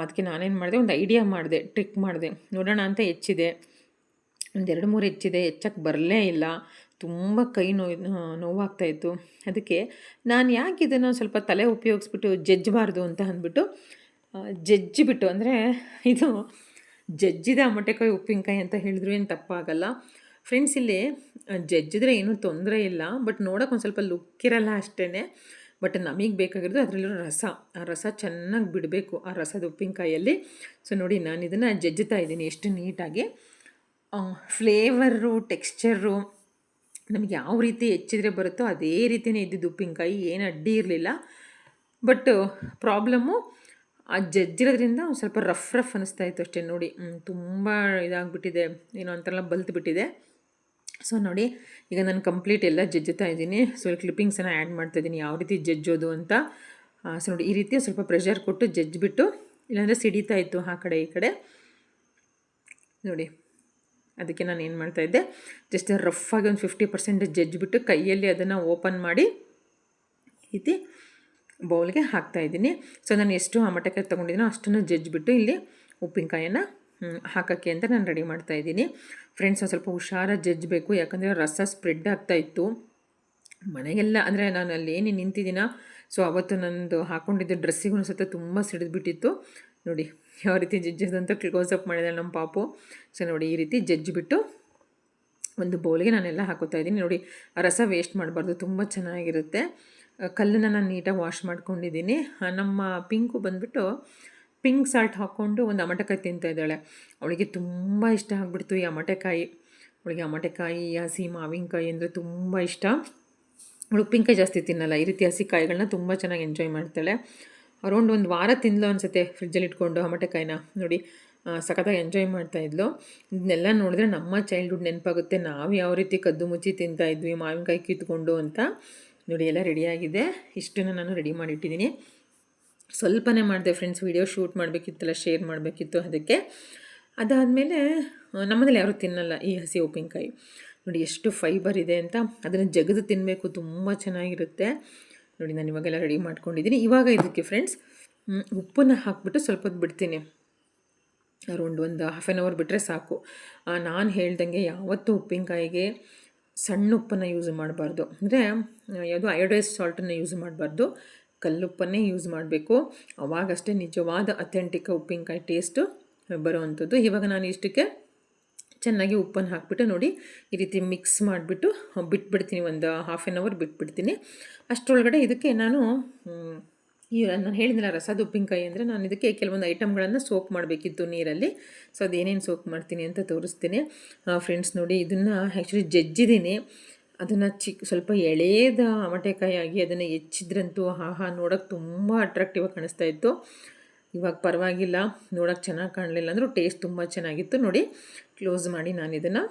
ಅದಕ್ಕೆ ನಾನೇನು ಮಾಡಿದೆ, ಒಂದು ಐಡಿಯಾ ಮಾಡಿದೆ, ಟ್ರಿಕ್ ಮಾಡಿದೆ, ನೋಡೋಣ ಅಂತ ಹೆಚ್ಚಿದೆ. ಒಂದು 2-3 ಹೆಚ್ಚಿದೆ, ಹೆಚ್ಚಕ್ಕೆ ಬರಲೇ ಇಲ್ಲ. ತುಂಬ ಕೈ ನೋವಾಗ್ತಾಯಿತ್ತು. ಅದಕ್ಕೆ ನಾನು ಯಾಕೆ ಇದನ್ನು ಸ್ವಲ್ಪ ತಲೆ ಉಪಯೋಗಿಸ್ಬಿಟ್ಟು ಜಜ್ಜಬಾರ್ದು ಅಂತ ಅಂದ್ಬಿಟ್ಟು ಜಜ್ಜಿಬಿಟ್ಟು, ಅಂದರೆ ಇದು ಜಜ್ಜಿದ ಟೊಮೆಟೊಕಾಯಿ ಉಪ್ಪಿನಕಾಯಿ ಅಂತ ಹೇಳಿದ್ರು ಏನು ತಪ್ಪಾಗಲ್ಲ ಫ್ರೆಂಡ್ಸ್. ಇಲ್ಲಿ ಜಜ್ಜಿದ್ರೆ ಏನೂ ತೊಂದರೆ ಇಲ್ಲ, ಬಟ್ ನೋಡೋಕೆ ಒಂದು ಸ್ವಲ್ಪ ಲುಕ್ ಇರಲ್ಲ ಅಷ್ಟೇ. ಬಟ್ ನಮಗೆ ಬೇಕಾಗಿರೋದು ಅದರಲ್ಲಿರೋ ರಸ, ಆ ರಸ ಚೆನ್ನಾಗಿ ಬಿಡಬೇಕು ಆ ರಸದ ಉಪ್ಪಿನಕಾಯಲ್ಲಿ. ಸೊ ನೋಡಿ ನಾನು ಇದನ್ನು ಜಜ್ಜುತ್ತಾ ಇದ್ದೀನಿ ಎಷ್ಟು ನೀಟಾಗಿ. ಫ್ಲೇವರು, ಟೆಕ್ಸ್ಚರು ನಮಗೆ ಯಾವ ರೀತಿ ಹೆಚ್ಚಿದ್ರೆ ಬರುತ್ತೋ ಅದೇ ರೀತಿಯೇ ಇದ್ದಿದ್ದು ಉಪ್ಪಿನಕಾಯಿ, ಏನು ಅಡ್ಡಿ ಇರಲಿಲ್ಲ. ಬಟ್ ಪ್ರಾಬ್ಲಮ್ಮು ಆ ಜಜ್ಜಿರೋದ್ರಿಂದ ಒಂದು ಸ್ವಲ್ಪ ರಫ್ ಅನ್ನಿಸ್ತಾ ಇತ್ತು ಅಷ್ಟೇ. ನೋಡಿ ತುಂಬ ಇದಾಗಿಬಿಟ್ಟಿದೆ, ಏನೋ ಒಂಥರ ಬಲ್ತು ಬಿಟ್ಟಿದೆ. ಸೊ ನೋಡಿ ಈಗ ನಾನು ಕಂಪ್ಲೀಟ್ ಎಲ್ಲ ಜಜ್ಜುತ್ತಾ ಇದ್ದೀನಿ. ಸೊ ಕ್ಲಿಪ್ಪಿಂಗ್ಸನ್ನು ಆ್ಯಡ್ ಮಾಡ್ತಾಯಿದ್ದೀನಿ ಯಾವ ರೀತಿ ಜಜ್ಜೋದು ಅಂತ. ಸೊ ನೋಡಿ ಈ ರೀತಿ ಸ್ವಲ್ಪ ಪ್ರೆಷರ್ ಕೊಟ್ಟು ಜಜ್ಜಿಬಿಟ್ಟು, ಇಲ್ಲಾಂದರೆ ಸಿಡಿತಾ ಇತ್ತು ಆ ಕಡೆ ಈ ಕಡೆ. ನೋಡಿ ಅದಕ್ಕೆ ನಾನು ಏನು ಮಾಡ್ತಾಯಿದ್ದೆ, ಜಸ್ಟ್ ರಫಾಗಿ ಒಂದು 50% ಜಜ್ಜಿಬಿಟ್ಟು ಕೈಯಲ್ಲಿ ಅದನ್ನು ಓಪನ್ ಮಾಡಿ ಈ ರೀತಿ ಬೌಲ್ಗೆ ಹಾಕ್ತಾಯಿದ್ದೀನಿ. ಸೊ ನಾನು ಎಷ್ಟು ಟೊಮೆಟೊಕಾಯಿ ತೊಗೊಂಡಿದ್ದೀನೋ ಅಷ್ಟನ್ನು ಜಜ್ಜಿಬಿಟ್ಟು ಇಲ್ಲಿ ಉಪ್ಪಿನಕಾಯನ್ನು ಹಾಕೋಕ್ಕೆ ಅಂತ ನಾನು ರೆಡಿ ಮಾಡ್ತಾಯಿದ್ದೀನಿ ಫ್ರೆಂಡ್ಸ್. ಒಂದು ಸ್ವಲ್ಪ ಹುಷಾರಾಗಿ ಜಜ್ಜಬೇಕು, ಯಾಕಂದರೆ ರಸ ಸ್ಪ್ರೆಡ್ ಆಗ್ತಾಯಿತ್ತು ಮನೆಗೆಲ್ಲ. ಅಂದರೆ ನಾನು ಅಲ್ಲಿ ಏನು ನಿಂತಿದ್ದೀನೋ, ಸೊ ಅವತ್ತು ನನ್ನದು ಹಾಕ್ಕೊಂಡಿದ್ದ ಡ್ರೆಸ್ಸಿಗೂ ಸಹ ತುಂಬ ಸಿಡಿದ್ಬಿಟ್ಟಿತ್ತು. ನೋಡಿ ಯಾವ ರೀತಿ ಜಜ್ಜೋದು ಅಂತ ಕ್ಲೋಸಪ್ ಮಾಡಿದ್ದಾಳೆ ನಮ್ಮ ಪಾಪು. ಸೊ ನೋಡಿ ಈ ರೀತಿ ಜಜ್ಜಿಬಿಟ್ಟು ಒಂದು ಬೌಲ್ಗೆ ನಾನೆಲ್ಲ ಹಾಕೋತಾ ಇದ್ದೀನಿ. ನೋಡಿ ಆ ರಸ ವೇಸ್ಟ್ ಮಾಡಬಾರ್ದು, ತುಂಬ ಚೆನ್ನಾಗಿರುತ್ತೆ. ಕಲ್ಲನ್ನು ನಾನು ನೀಟಾಗಿ ವಾಶ್ ಮಾಡ್ಕೊಂಡಿದ್ದೀನಿ. ನಮ್ಮ ಪಿಂಕು ಬಂದುಬಿಟ್ಟು ಪಿಂಕ್ ಸಾಲ್ಟ್ ಹಾಕ್ಕೊಂಡು ಒಂದು ಟೊಮೆಟೊಕಾಯಿ ತಿಂತಾಯಿದ್ದಾಳೆ. ಅವಳಿಗೆ ತುಂಬ ಇಷ್ಟ ಆಗಿಬಿಡ್ತು ಈ ಟೊಮೆಟೊಕಾಯಿ. ಅವಳಿಗೆ ಟೊಮೆಟೊಕಾಯಿ, ಹಸಿ ಮಾವಿನಕಾಯಿ ಅಂದರೆ ತುಂಬ ಇಷ್ಟ. ಅವಳು ಉಪ್ಪಿನಕಾಯಿ ಜಾಸ್ತಿ ತಿನ್ನಲ್ಲ, ಈ ರೀತಿ ಹಸಿ ಕಾಯಿಗಳನ್ನ ತುಂಬ ಚೆನ್ನಾಗಿ ಎಂಜಾಯ್ ಮಾಡ್ತಾಳೆ. ಅರೌಂಡ್ 1 ವಾರ ತಿಂದಳು ಅನಿಸುತ್ತೆ ಫ್ರಿಜ್ಜಲ್ಲಿ ಇಟ್ಕೊಂಡು ಟೊಮೆಟೊಕಾಯಿನ. ನೋಡಿ ಸಖತ್ತಾಗಿ ಎಂಜಾಯ್ ಮಾಡ್ತಾಯಿದ್ಲು. ಇದನ್ನೆಲ್ಲ ನೋಡಿದ್ರೆ ನಮ್ಮ ಚೈಲ್ಡ್ಹುಡ್ ನೆನಪಾಗುತ್ತೆ, ನಾವು ಯಾವ ರೀತಿ ಕದ್ದು ಮುಚ್ಚಿ ತಿಂತಾಯಿದ್ವಿ ಮಾವಿನಕಾಯಿ ಕಿತ್ಕೊಂಡು ಅಂತ. ನೋಡಿ ಎಲ್ಲ ರೆಡಿಯಾಗಿದೆ, ಇಷ್ಟನ್ನು ನಾನು ರೆಡಿ ಮಾಡಿಟ್ಟಿದ್ದೀನಿ. ಸ್ವಲ್ಪನೇ ಮಾಡಿದೆ ಫ್ರೆಂಡ್ಸ್, ವೀಡಿಯೋ ಶೂಟ್ ಮಾಡಬೇಕಿತ್ತಲ್ಲ, ಶೇರ್ ಮಾಡಬೇಕಿತ್ತು ಅದಕ್ಕೆ. ಅದಾದಮೇಲೆ ನಮ್ಮನೇಲಿ ಯಾರೂ ತಿನ್ನಲ್ಲ ಈ ಹಸಿ ಉಪ್ಪಿನಕಾಯಿ. ನೋಡಿ ಎಷ್ಟು ಫೈಬರ್ ಇದೆ ಅಂತ. ಅದನ್ನು ಜಗದು ತಿನ್ನಬೇಕು, ತುಂಬ ಚೆನ್ನಾಗಿರುತ್ತೆ. ನೋಡಿ ನಾನು ಇವಾಗೆಲ್ಲ ರೆಡಿ ಮಾಡ್ಕೊಂಡಿದ್ದೀನಿ. ಇವಾಗ ಇದಕ್ಕೆ ಫ್ರೆಂಡ್ಸ್ ಉಪ್ಪನ್ನು ಹಾಕ್ಬಿಟ್ಟು ಸ್ವಲ್ಪ ಹೊತ್ತು ಬಿಡ್ತೀನಿ. ಅರೌಂಡ್ ಒಂದು ಹಾಫ್ ಆನ್ ಅವರ್ ಬಿಟ್ಟರೆ ಸಾಕು. ನಾನು ಹೇಳ್ದಂಗೆ ಯಾವತ್ತೂ ಉಪ್ಪಿನಕಾಯಿಗೆ ಸಣ್ಣ ಉಪ್ಪನ್ನು ಯೂಸ್ ಮಾಡಬಾರ್ದು, ಅಂದರೆ ಯಾವುದು ಅಯೋಡೈಸ್ ಸಾಲ್ಟನ್ನು ಯೂಸ್ ಮಾಡಬಾರ್ದು, ಕಲ್ಲುಪ್ಪನ್ನೇ ಯೂಸ್ ಮಾಡಬೇಕು. ಅವಾಗಷ್ಟೇ ನಿಜವಾದ ಅಥೆಂಟಿಕ್ ಉಪ್ಪಿನಕಾಯಿ ಟೇಸ್ಟು ಬರೋವಂಥದ್ದು. ಇವಾಗ ನಾನು ಇಷ್ಟಕ್ಕೆ ಚೆನ್ನಾಗಿ ಉಪ್ಪನ್ನು ಹಾಕಿಬಿಟ್ಟು ನೋಡಿ ಈ ರೀತಿ ಮಿಕ್ಸ್ ಮಾಡಿಬಿಟ್ಟು ಬಿಟ್ಬಿಡ್ತೀನಿ, ಒಂದು ಹಾಫ್ ಆನ್ ಅವರ್ ಬಿಟ್ಬಿಡ್ತೀನಿ. ಅಷ್ಟರೊಳಗಡೆ ಇದಕ್ಕೆ ನಾನು ನಾನು ಹೇಳಿದ್ನಲ್ಲ ರಸದ ಉಪ್ಪಿನಕಾಯಿ ಅಂದರೆ ನಾನು ಇದಕ್ಕೆ ಕೆಲವೊಂದು ಐಟಮ್ಗಳನ್ನು ಸೋಕ್ ಮಾಡಬೇಕಿತ್ತು ನೀರಲ್ಲಿ. ಸೊ ಅದೇನೇನು ಸೋಕ್ ಮಾಡ್ತೀನಿ ಅಂತ ತೋರಿಸ್ತೀನಿ ಫ್ರೆಂಡ್ಸ್. ನೋಡಿ ಇದನ್ನು ಆ್ಯಕ್ಚುಲಿ ಜಜ್ಜಿದ್ದೀನಿ, ಅದನ್ನು ಸ್ವಲ್ಪ ಎಳೆದ ಅಮಟೆಕಾಯಿ ಆಗಿ ಅದನ್ನು ಹೆಚ್ಚಿದ್ರಂತೂ ನೋಡೋಕ್ಕೆ ತುಂಬ ಅಟ್ರಾಕ್ಟಿವ್ ಆಗಿ ಕಾಣಿಸ್ತಾ ಇತ್ತು. ಇವಾಗ ಪರವಾಗಿಲ್ಲ, ನೋಡೋಕ್ಕೆ ಚೆನ್ನಾಗಿ ಕಾಣಲಿಲ್ಲ ಅಂದರೂ ಟೇಸ್ಟ್ ತುಂಬ ಚೆನ್ನಾಗಿತ್ತು. ನೋಡಿ ಕ್ಲೋಸ್ ಮಾಡಿ ನಾನು ಇದನ್ನು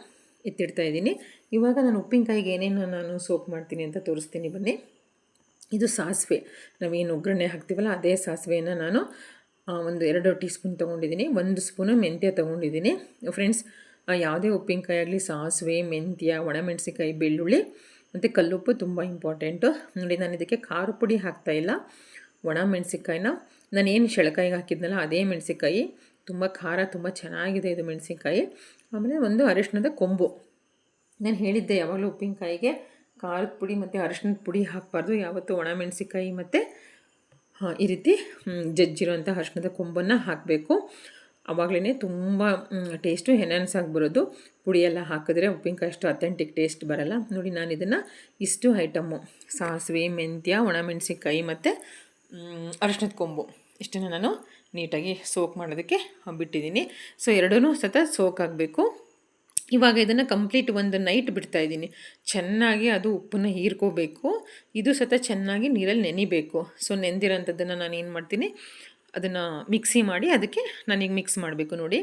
ಎತ್ತಿಡ್ತಾಯಿದ್ದೀನಿ. ಇವಾಗ ನಾನು ಉಪ್ಪಿನಕಾಯಿಗೆ ಏನೇನು ನಾನು ಸೋಕ್ ಮಾಡ್ತೀನಿ ಅಂತ ತೋರಿಸ್ತೀನಿ ಬನ್ನಿ. ಇದು ಸಾಸಿವೆ, ನಾವೇನು ಒಗ್ಗರಣೆ ಹಾಕ್ತೀವಲ್ಲ ಅದೇ ಸಾಸಿವೆಯನ್ನು ನಾನು ಒಂದು 2 ಟೀ ಸ್ಪೂನ್ ತೊಗೊಂಡಿದ್ದೀನಿ. 1 ಸ್ಪೂನು ಮೆಂತ್ಯ ತೊಗೊಂಡಿದ್ದೀನಿ ಫ್ರೆಂಡ್ಸ್. ಯಾವುದೇ ಉಪ್ಪಿನಕಾಯಿ ಆಗಲಿ ಸಾಸಿವೆ, ಮೆಂತ್ಯ, ಒಣಮೆಣಸಿಕಾಯಿ, ಬೆಳ್ಳುಳ್ಳಿ ಮತ್ತು ಕಲ್ಲುಪ್ಪು ತುಂಬ ಇಂಪಾರ್ಟೆಂಟು. ನೋಡಿ ನಾನು ಇದಕ್ಕೆ ಖಾರ ಪುಡಿ ಹಾಕ್ತಾಯಿಲ್ಲ. ಒಣ ಮೆಣಸಿಕಾಯಿನ ನಾನೇನು ಶೆಳಕಾಯಿಗೆ ಹಾಕಿದ್ನಲ್ಲ ಅದೇ ಮೆಣಸಿಕಾಯಿ, ತುಂಬ ಖಾರ, ತುಂಬ ಚೆನ್ನಾಗಿದೆ ಇದು ಮೆಣಸಿನ್ಕಾಯಿ. ಆಮೇಲೆ ಒಂದು ಅರಿಶಿಣದ ಕೊಂಬು. ನಾನು ಹೇಳಿದ್ದೆ ಯಾವಾಗಲೂ ಉಪ್ಪಿನಕಾಯಿಗೆ ಖಾರದ ಪುಡಿ ಮತ್ತು ಅರಿಶಿಣದ ಪುಡಿ ಹಾಕಬಾರ್ದು, ಯಾವತ್ತೂ ಒಣ ಮೆಣಸಿಕಾಯಿ ಮತ್ತು ಈ ರೀತಿ ಜಜ್ಜಿರೋಂಥ ಅರಿಶಿಣದ ಕೊಂಬನ್ನು ಹಾಕಬೇಕು. ಆವಾಗಲೇ ತುಂಬ ಟೇಸ್ಟು ಎನ್ಹಾನ್ಸ್ ಆಗಿ ಬರೋದು. ಪುಡಿಯೆಲ್ಲ ಹಾಕಿದ್ರೆ ಉಪ್ಪಿನಕಾಯಿ ಅಷ್ಟು ಅಥೆಂಟಿಕ್ ಟೇಸ್ಟ್ ಬರೋಲ್ಲ. ನೋಡಿ ನಾನು ಇದನ್ನು ಇಷ್ಟು ಐಟಮ್ಮು ಸಾಸಿವೆ, ಮೆಂತ್ಯ, ಒಣಮೆಣಸಿಕಾಯಿ ಮತ್ತು ಅರಿಶಿಣದ ಕೊಂಬು ಇಷ್ಟನ್ನು ನಾನು ನೀಟಾಗಿ ಸೋಕ್ ಮಾಡೋದಕ್ಕೆ ಬಿಟ್ಟಿದ್ದೀನಿ. ಸೊ ಎರಡೂ ಸೋಕ್ ಆಗಬೇಕು. ಇವಾಗ ಇದನ್ನು ಕಂಪ್ಲೀಟ್ ಒಂದು ನೈಟ್ ಬಿಡ್ತಾಯಿದ್ದೀನಿ. ಚೆನ್ನಾಗಿ ಅದು ಉಪ್ಪನ್ನು ಹೀರ್ಕೋಬೇಕು. ಇದು ಚೆನ್ನಾಗಿ ನೀರಲ್ಲಿ ನೆನಿಬೇಕು. ಸೊ ನೆಂದಿರೋಂಥದ್ದನ್ನು ನಾನು ಏನು ಮಾಡ್ತೀನಿ, ಅದನ್ನು ಮಿಕ್ಸಿ ಮಾಡಿ ಅದಕ್ಕೆ ನಾನೀಗ ಮಿಕ್ಸ್ ಮಾಡಬೇಕು. ನೋಡಿ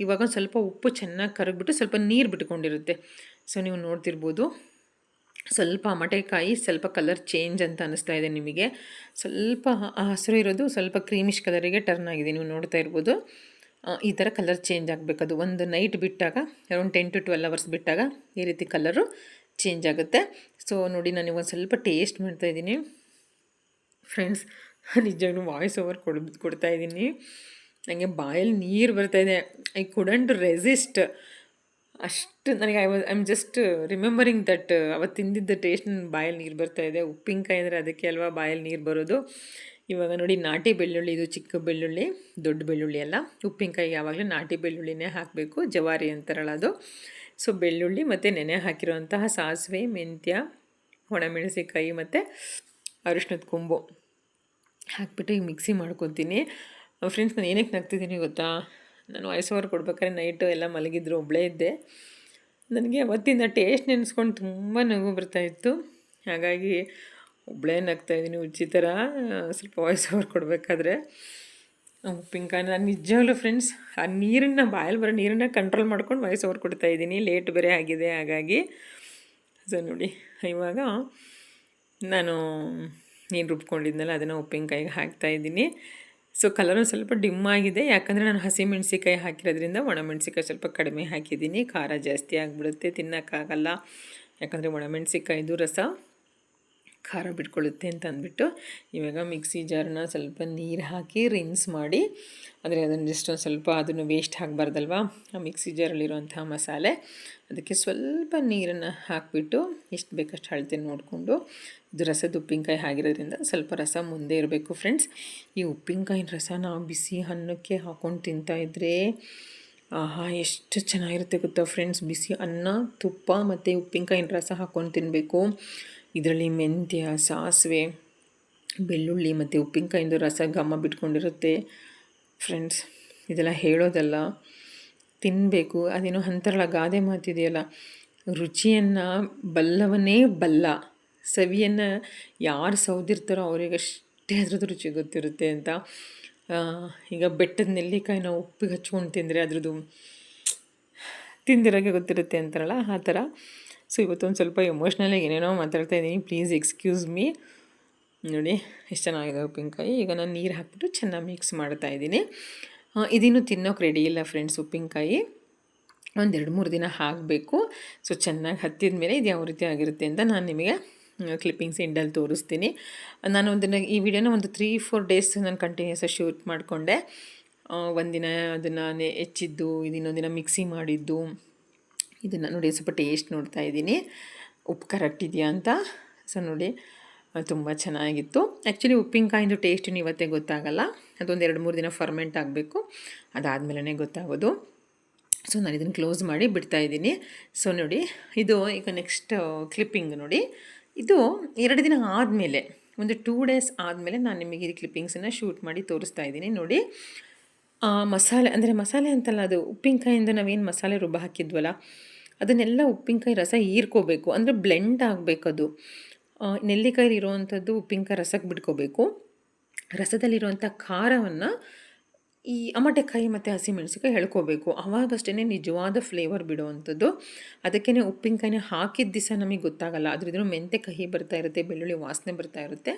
ಇವಾಗ ಸ್ವಲ್ಪ ಉಪ್ಪು ಚೆನ್ನಾಗಿ ಕರಗಿಬಿಟ್ಟು ಸ್ವಲ್ಪ ನೀರು ಬಿಟ್ಕೊಂಡಿರುತ್ತೆ. ಸೊ ನೀವು ನೋಡ್ತಿರ್ಬೋದು, ಸ್ವಲ್ಪ ಅಮಟೆಕಾಯಿ ಸ್ವಲ್ಪ ಕಲರ್ ಚೇಂಜ್ ಅಂತ ಅನ್ನಿಸ್ತಾ ಇದೆ ನಿಮಗೆ. ಸ್ವಲ್ಪ ಹಸಿರು ಇರೋದು ಸ್ವಲ್ಪ ಕ್ರೀಮಿಶ್ ಕಲರಿಗೆ ಟರ್ನ್ ಆಗಿದೆ, ನೀವು ನೋಡ್ತಾ ಇರ್ಬೋದು. ಈ ಥರ ಕಲರ್ ಚೇಂಜ್ ಆಗಬೇಕದು. ಒಂದು ನೈಟ್ ಬಿಟ್ಟಾಗ ಅರೌಂಡ್ 10 to 12 hours ಬಿಟ್ಟಾಗ ಈ ರೀತಿ ಕಲರು ಚೇಂಜ್ ಆಗುತ್ತೆ. ಸೊ ನೋಡಿ ನಾನು ಇವಾಗ ಸ್ವಲ್ಪ ಟೇಸ್ಟ್ ಮಾಡ್ತಾಯಿದ್ದೀನಿ ಫ್ರೆಂಡ್ಸ್. ನಿಜವಾಗ್ಲೂ ವಾಯ್ಸ್ ಓವರ್ ಕೊಡ್ತಾಯಿದ್ದೀನಿ, ನನಗೆ ಬಾಯಲ್ಲಿ ನೀರು ಬರ್ತಾಯಿದೆ. I couldn't resist. ಅಷ್ಟು ನನಗೆ I am just remembering that ಅವತ್ತು ತಿಂದಿದ್ದ ಟೇಸ್ಟ್ ನನ್ನ ಬಾಯಲ್ಲಿ ನೀರು ಬರ್ತಾಯಿದೆ. ಉಪ್ಪಿನಕಾಯಿ ಅಂದರೆ ಅದಕ್ಕೆ ಅಲ್ವಾ ಬಾಯಲ್ಲಿ ನೀರು ಬರೋದು. ಇವಾಗ ನೋಡಿ ನಾಟಿ ಬೆಳ್ಳುಳ್ಳಿ, ಇದು ಚಿಕ್ಕ ಬೆಳ್ಳುಳ್ಳಿ, ದೊಡ್ಡ ಬೆಳ್ಳುಳ್ಳಿ ಅಲ್ಲ. ಉಪ್ಪಿನಕಾಯಿಗೆ ಯಾವಾಗಲೂ ನಾಟಿ ಬೆಳ್ಳುಳ್ಳಿನೇ ಹಾಕಬೇಕು, ಜವಾರಿ ಅಂತಾರಲ್ಲ ಅದು. ಸೊ ಬೆಳ್ಳುಳ್ಳಿ ಮತ್ತು ನೆನೆ ಹಾಕಿರುವಂತಹ ಸಾಸಿವೆ, ಮೆಂತ್ಯ, ಒಣಮೆಣಸಿಕಾಯಿ ಮತ್ತು ಅರಿಶಿಣದ ಕೊಂಬು ಹಾಕ್ಬಿಟ್ಟು ಈಗ ಮಿಕ್ಸಿ ಮಾಡ್ಕೊತೀನಿ ಫ್ರೆಂಡ್ಸ್. ನಾನು ಏನಕ್ಕೆ ನಗ್ತಿದ್ದೀನಿ ಗೊತ್ತಾ, ನಾನು ವಾಯ್ಸ್ ಓವರ್ ಕೊಡ್ಬೇಕಾದ್ರೆ ನೈಟು ಎಲ್ಲ ಮಲಗಿದ್ರು, ಒಬ್ಬಳೇ ಇದ್ದೆ. ನನಗೆ ಅವತ್ತಿಂದ ಟೇಸ್ಟ್ ನೆನೆಸ್ಕೊಂಡು ತುಂಬ ನಗು ಬರ್ತಾಯಿತ್ತು. ಹಾಗಾಗಿ ಒಬ್ಬಳೇ ನಗ್ತಾಯಿದ್ದೀನಿ ಹುಚ್ಚಿ ಥರ ಸ್ವಲ್ಪ ವಾಯ್ಸ್ ಓವರ್ ಕೊಡಬೇಕಾದ್ರೆ. ಉಪ್ಪಿನಕಾಯಿ ನಾನು ನಿಜವಾಗ್ಲೂ ಫ್ರೆಂಡ್ಸ್ ಆ ನೀರನ್ನು, ಬಾಯಲ್ಲಿ ಬರೋ ನೀರನ್ನು ಕಂಟ್ರೋಲ್ ಮಾಡ್ಕೊಂಡು ವಾಯ್ಸ್ ಓವರ್ ಕೊಡ್ತಾಯಿದ್ದೀನಿ. ಲೇಟ್ ಬೇರೆ ಆಗಿದೆ ಹಾಗಾಗಿ. ಸೊ ನೋಡಿ ಇವಾಗ ನಾನು ನೀರು ರುಬ್ಕೊಂಡಿದ್ನಲ್ಲ ಅದನ್ನು ಉಪ್ಪಿನಕಾಯಿಗೆ ಹಾಕ್ತಾಯಿದ್ದೀನಿ. ಸೊ ಕಲರು ಸ್ವಲ್ಪ ಡಿಮ್ ಆಗಿದೆ, ಯಾಕಂದರೆ ನಾನು ಹಸಿಮೆಣ್ಸಿಕಾಯಿ ಹಾಕಿರೋದ್ರಿಂದ ಒಣಮೆಣ್ಸಿಕಾಯಿ ಸ್ವಲ್ಪ ಕಡಿಮೆ ಹಾಕಿದ್ದೀನಿ. ಖಾರ ಜಾಸ್ತಿ ಆಗಿಬಿಡುತ್ತೆ, ತಿನ್ನೋಕ್ಕಾಗಲ್ಲ. ಯಾಕಂದರೆ ಒಣಮೆಣ್ಸಿಕಾಯ್ದು ರಸ ಖಾರ ಬಿಟ್ಕೊಳ್ಳುತ್ತೆ ಅಂತ ಅಂದ್ಬಿಟ್ಟು ಇವಾಗ ಮಿಕ್ಸಿ ಜಾರನ್ನ ಸ್ವಲ್ಪ ನೀರು ಹಾಕಿ ರಿನ್ಸ್ ಮಾಡಿ, ಅಂದರೆ ಅದನ್ನು ಜಸ್ಟ್ ಒಂದು ಸ್ವಲ್ಪ ಅದನ್ನು ವೇಸ್ಟ್ ಆಗಬಾರ್ದಲ್ವ ಆ ಮಿಕ್ಸಿ ಜಾರಲ್ಲಿರುವಂಥ ಮಸಾಲೆ, ಅದಕ್ಕೆ ಸ್ವಲ್ಪ ನೀರನ್ನು ಹಾಕಿಬಿಟ್ಟು ಎಷ್ಟು ಬೇಕಷ್ಟು ಅಳತೆ ನೋಡಿಕೊಂಡು, ಇದು ರಸದ ಉಪ್ಪಿನಕಾಯಿ ಆಗಿರೋದ್ರಿಂದ ಸ್ವಲ್ಪ ರಸ ಮುಂದೆ ಇರಬೇಕು ಫ್ರೆಂಡ್ಸ್. ಈ ಉಪ್ಪಿನಕಾಯಿನ ರಸ ನಾವು ಬಿಸಿ ಅನ್ನಕ್ಕೆ ಹಾಕ್ಕೊಂಡು ತಿಂತಾಯಿದ್ರೆ ಆಹಾ ಎಷ್ಟು ಚೆನ್ನಾಗಿರುತ್ತೆ ಗೊತ್ತಾ ಫ್ರೆಂಡ್ಸ್. ಬಿಸಿ ಅನ್ನ, ತುಪ್ಪ ಮತ್ತು ಉಪ್ಪಿನಕಾಯಿನ ರಸ ಹಾಕ್ಕೊಂಡು ತಿನ್ನಬೇಕು. ಇದರಲ್ಲಿ ಮೆಂತ್ಯ, ಸಾಸಿವೆ, ಬೆಳ್ಳುಳ್ಳಿ ಮತ್ತು ಉಪ್ಪಿನಕಾಯಿಂದು ರಸ ಘಮ ಬಿಟ್ಕೊಂಡಿರುತ್ತೆ ಫ್ರೆಂಡ್ಸ್. ಇದೆಲ್ಲ ಹೇಳೋದಲ್ಲ, ತಿನ್ನಬೇಕು. ಅದೇನೋ ಅಂತಾರಲ್ಲ ಗಾದೆ ಮಾತಿದೆಯಲ್ಲ, ರುಚಿಯನ್ನು ಬಲ್ಲವನೇ ಬಲ್ಲ, ಸವಿಯನ್ನು ಯಾರು ಸೌದಿರ್ತಾರೋ ಅವರಿಗಷ್ಟೇ ಅದ್ರದ್ದು ರುಚಿ ಗೊತ್ತಿರುತ್ತೆ ಅಂತ. ಈಗ ಬೆಟ್ಟದ ನೆಲ್ಲಿಕಾಯಿ ನಾವು ಉಪ್ಪಿಗೆ ಹಚ್ಕೊಂಡು ತಿಂದರೆ ಅದ್ರದ್ದು ತಿಂದಿರೋಗೆ ಗೊತ್ತಿರುತ್ತೆ ಅಂತಾರಲ್ಲ ಆ ಥರ. ಸೊ ಇವತ್ತೊಂದು ಸ್ವಲ್ಪ ಎಮೋಷ್ನಲಾಗಿ ಏನೇನೋ ಮಾತಾಡ್ತಾ ಇದ್ದೀನಿ, ಪ್ಲೀಸ್ ಎಕ್ಸ್ಕ್ಯೂಸ್ ಮೀ. ನೋಡಿ ಎಷ್ಟು ಚೆನ್ನಾಗಿದೆ ಉಪ್ಪಿನಕಾಯಿ. ಈಗ ನಾನು ನೀರು ಹಾಕ್ಬಿಟ್ಟು ಚೆನ್ನಾಗಿ ಮಿಕ್ಸ್ ಮಾಡ್ತಾಯಿದ್ದೀನಿ. ಇದಿನ್ನೂ ತಿನ್ನೋಕೆ ರೆಡಿ ಇಲ್ಲ ಫ್ರೆಂಡ್ಸ್. ಉಪ್ಪಿನಕಾಯಿ ಒಂದು 2-3 ದಿನ ಹಾಕಬೇಕು. ಸೊ ಚೆನ್ನಾಗಿ ಹತ್ತಿದ ಮೇಲೆ ಇದು ಯಾವ ರೀತಿ ಆಗಿರುತ್ತೆ ಅಂತ ನಾನು ನಿಮಗೆ ಕ್ಲಿಪ್ಪಿಂಗ್ಸ್ ಎಂಡಲ್ಲಿ ತೋರಿಸ್ತೀನಿ. ನಾನು ಈ ವಿಡಿಯೋನ ಒಂದು 3-4 ಡೇಸ್ ನಾನು ಕಂಟಿನ್ಯೂಸ್ ಶೂಟ್ ಮಾಡಿಕೊಂಡೆ. ಒಂದಿನ ಅದನ್ನು ಹೆಚ್ಚಿದ್ದು, ಇನ್ನೊಂದು ದಿನ ಮಿಕ್ಸಿ ಮಾಡಿದ್ದು. ಇದನ್ನು ನೋಡಿ ಸ್ವಲ್ಪ ಟೇಸ್ಟ್ ನೋಡ್ತಾ ಇದ್ದೀನಿ, ಉಪ್ಪು ಕರೆಕ್ಟ್ ಇದೆಯಾ ಅಂತ. ಸೊ ನೋಡಿ ತುಂಬ ಚೆನ್ನಾಗಿತ್ತು. ಆ್ಯಕ್ಚುಲಿ ಉಪ್ಪಿನಕಾಯಿಂದು ಟೇಸ್ಟು ಇವತ್ತೇ ಗೊತ್ತಾಗಲ್ಲ, ಅದೊಂದು 2-3 ದಿನ ಫರ್ಮೆಂಟ್ ಆಗಬೇಕು, ಅದಾದಮೇಲೆ ಗೊತ್ತಾಗೋದು. ಸೊ ನಾನು ಇದನ್ನು ಕ್ಲೋಸ್ ಮಾಡಿ ಬಿಡ್ತಾಯಿದ್ದೀನಿ. ಸೊ ನೋಡಿ ಇದು ಈಗ ನೆಕ್ಸ್ಟ್ ಕ್ಲಿಪ್ಪಿಂಗ್ ನೋಡಿ, ಇದು 2 ದಿನ ಆದಮೇಲೆ, ಒಂದು 2 ಡೇಸ್ ಆದಮೇಲೆ ನಾನು ನಿಮಗೆ ಈ ಕ್ಲಿಪ್ಪಿಂಗ್ಸನ್ನು ಶೂಟ್ ಮಾಡಿ ತೋರಿಸ್ತಾ ಇದ್ದೀನಿ. ನೋಡಿ ಮಸಾಲೆ ಅಂದರೆ ಮಸಾಲೆ ಅಂತಲ್ಲ, ಅದು ಉಪ್ಪಿನಕಾಯಿಂದ ನಾವೇನು ಮಸಾಲೆ ರುಬ್ಬ ಹಾಕಿದ್ವಲ್ಲ ಅದನ್ನೆಲ್ಲ ಉಪ್ಪಿನಕಾಯಿ ರಸ ಹೀರ್ಕೋಬೇಕು, ಅಂದರೆ ಬ್ಲೆಂಡ್ ಆಗಬೇಕು. ಅದು ನೆಲ್ಲಿಕಾಯಿ ಇರೋವಂಥದ್ದು ಉಪ್ಪಿನಕಾಯಿ ರಸಕ್ಕೆ ಬಿಟ್ಕೋಬೇಕು. ರಸದಲ್ಲಿರುವಂಥ ಖಾರವನ್ನು ಈ ಅಮಟೆಕಾಯಿ ಮತ್ತು ಹಸಿಮೆಣಸಿಕಾಯಿ ಎಳ್ಕೋಬೇಕು. ಆವಾಗಷ್ಟೇ ನಿಜವಾದ ಫ್ಲೇವರ್ ಬಿಡುವಂಥದ್ದು. ಅದಕ್ಕೇ ಉಪ್ಪಿನಕಾಯಿನ ಹಾಕಿದ ದಿವಸ ನಮಗೆ ಗೊತ್ತಾಗಲ್ಲ, ಅದ್ರಿದ್ರೂ ಮೆಂತೆ ಕಹಿ ಬರ್ತಾ ಇರುತ್ತೆ, ಬೆಳ್ಳುಳ್ಳಿ ವಾಸನೆ ಬರ್ತಾ ಇರುತ್ತೆ.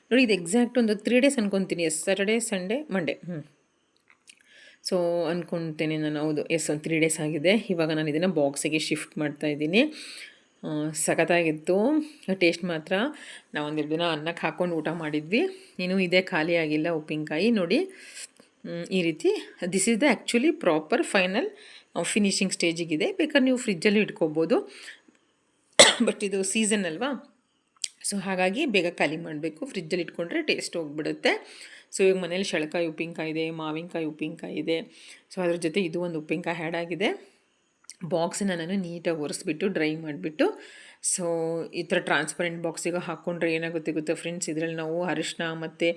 ನೋಡಿ ಇದು ಎಕ್ಸಾಕ್ಟ್ ಒಂದು 3 ಡೇಸ್ ಅಂದ್ಕೊತೀನಿ. ಸ್ಯಾಟರ್ಡೇ, ಸಂಡೇ, ಮಂಡೇ, ಸೊ ಅಂದ್ಕೊಳ್ತೇನೆ ನಾನು. ಹೌದು, ಒಂದು 3 ಡೇಸ್ ಆಗಿದೆ. ಇವಾಗ ನಾನು ಇದನ್ನು ಬಾಕ್ಸಿಗೆ ಶಿಫ್ಟ್ ಮಾಡ್ತಾಯಿದ್ದೀನಿ. ಸಖತ್ತಾಗಿತ್ತು ಟೇಸ್ಟ್ ಮಾತ್ರ. ನಾವು 1-2 ದಿನ ಅನ್ನಕ್ಕೆ ಹಾಕ್ಕೊಂಡು ಊಟ ಮಾಡಿದ್ವಿ. ಇನ್ನೂ ಇದೇ ಖಾಲಿ ಆಗಿಲ್ಲ ಉಪ್ಪಿನಕಾಯಿ. ನೋಡಿ ಈ ರೀತಿ this is the actually proper final finishing ಸ್ಟೇಜಿಗಿದೆ. ಬೇಕಾದ್ರೆ ನೀವು ಫ್ರಿಜ್ಜಲ್ಲಿ ಇಟ್ಕೋಬೋದು, ಬಟ್ ಇದು ಸೀಸನ್ ಅಲ್ವಾ, ಸೊ ಹಾಗಾಗಿ ಬೇಗ ಖಾಲಿ ಮಾಡಬೇಕು. ಫ್ರಿಜ್ಜಲ್ಲಿ ಇಟ್ಕೊಂಡ್ರೆ ಟೇಸ್ಟ್ ಹೋಗ್ಬಿಡುತ್ತೆ. ಸೊ ಈಗ ಮನೇಲಿ ಶೆಳಕಾಯಿ ಉಪ್ಪಿನಕಾಯಿ ಇದೆ, ಮಾವಿನಕಾಯಿ ಉಪ್ಪಿನಕಾಯಿ ಇದೆ. ಸೊ ಅದ್ರ ಜೊತೆ ಇದು ಒಂದು ಉಪ್ಪಿನಕಾಯಿ ಆ್ಯಡ್ ಆಗಿದೆ. ಬಾಕ್ಸನ್ನ ನಾನು ನೀಟಾಗಿ ಒರೆಸ್ಬಿಟ್ಟು ಡ್ರೈ ಮಾಡಿಬಿಟ್ಟು, ಸೊ ಈ ಥರ ಟ್ರಾನ್ಸ್ಪರೆಂಟ್ ಬಾಕ್ಸಿಗೆ ಹಾಕ್ಕೊಂಡ್ರೆ ಏನಾಗುತ್ತೆ ಗೊತ್ತಾ ಫ್ರೆಂಡ್ಸ್, ಇದರಲ್ಲಿ ನಾವು ಅರಿಶಿನ ಮತ್ತು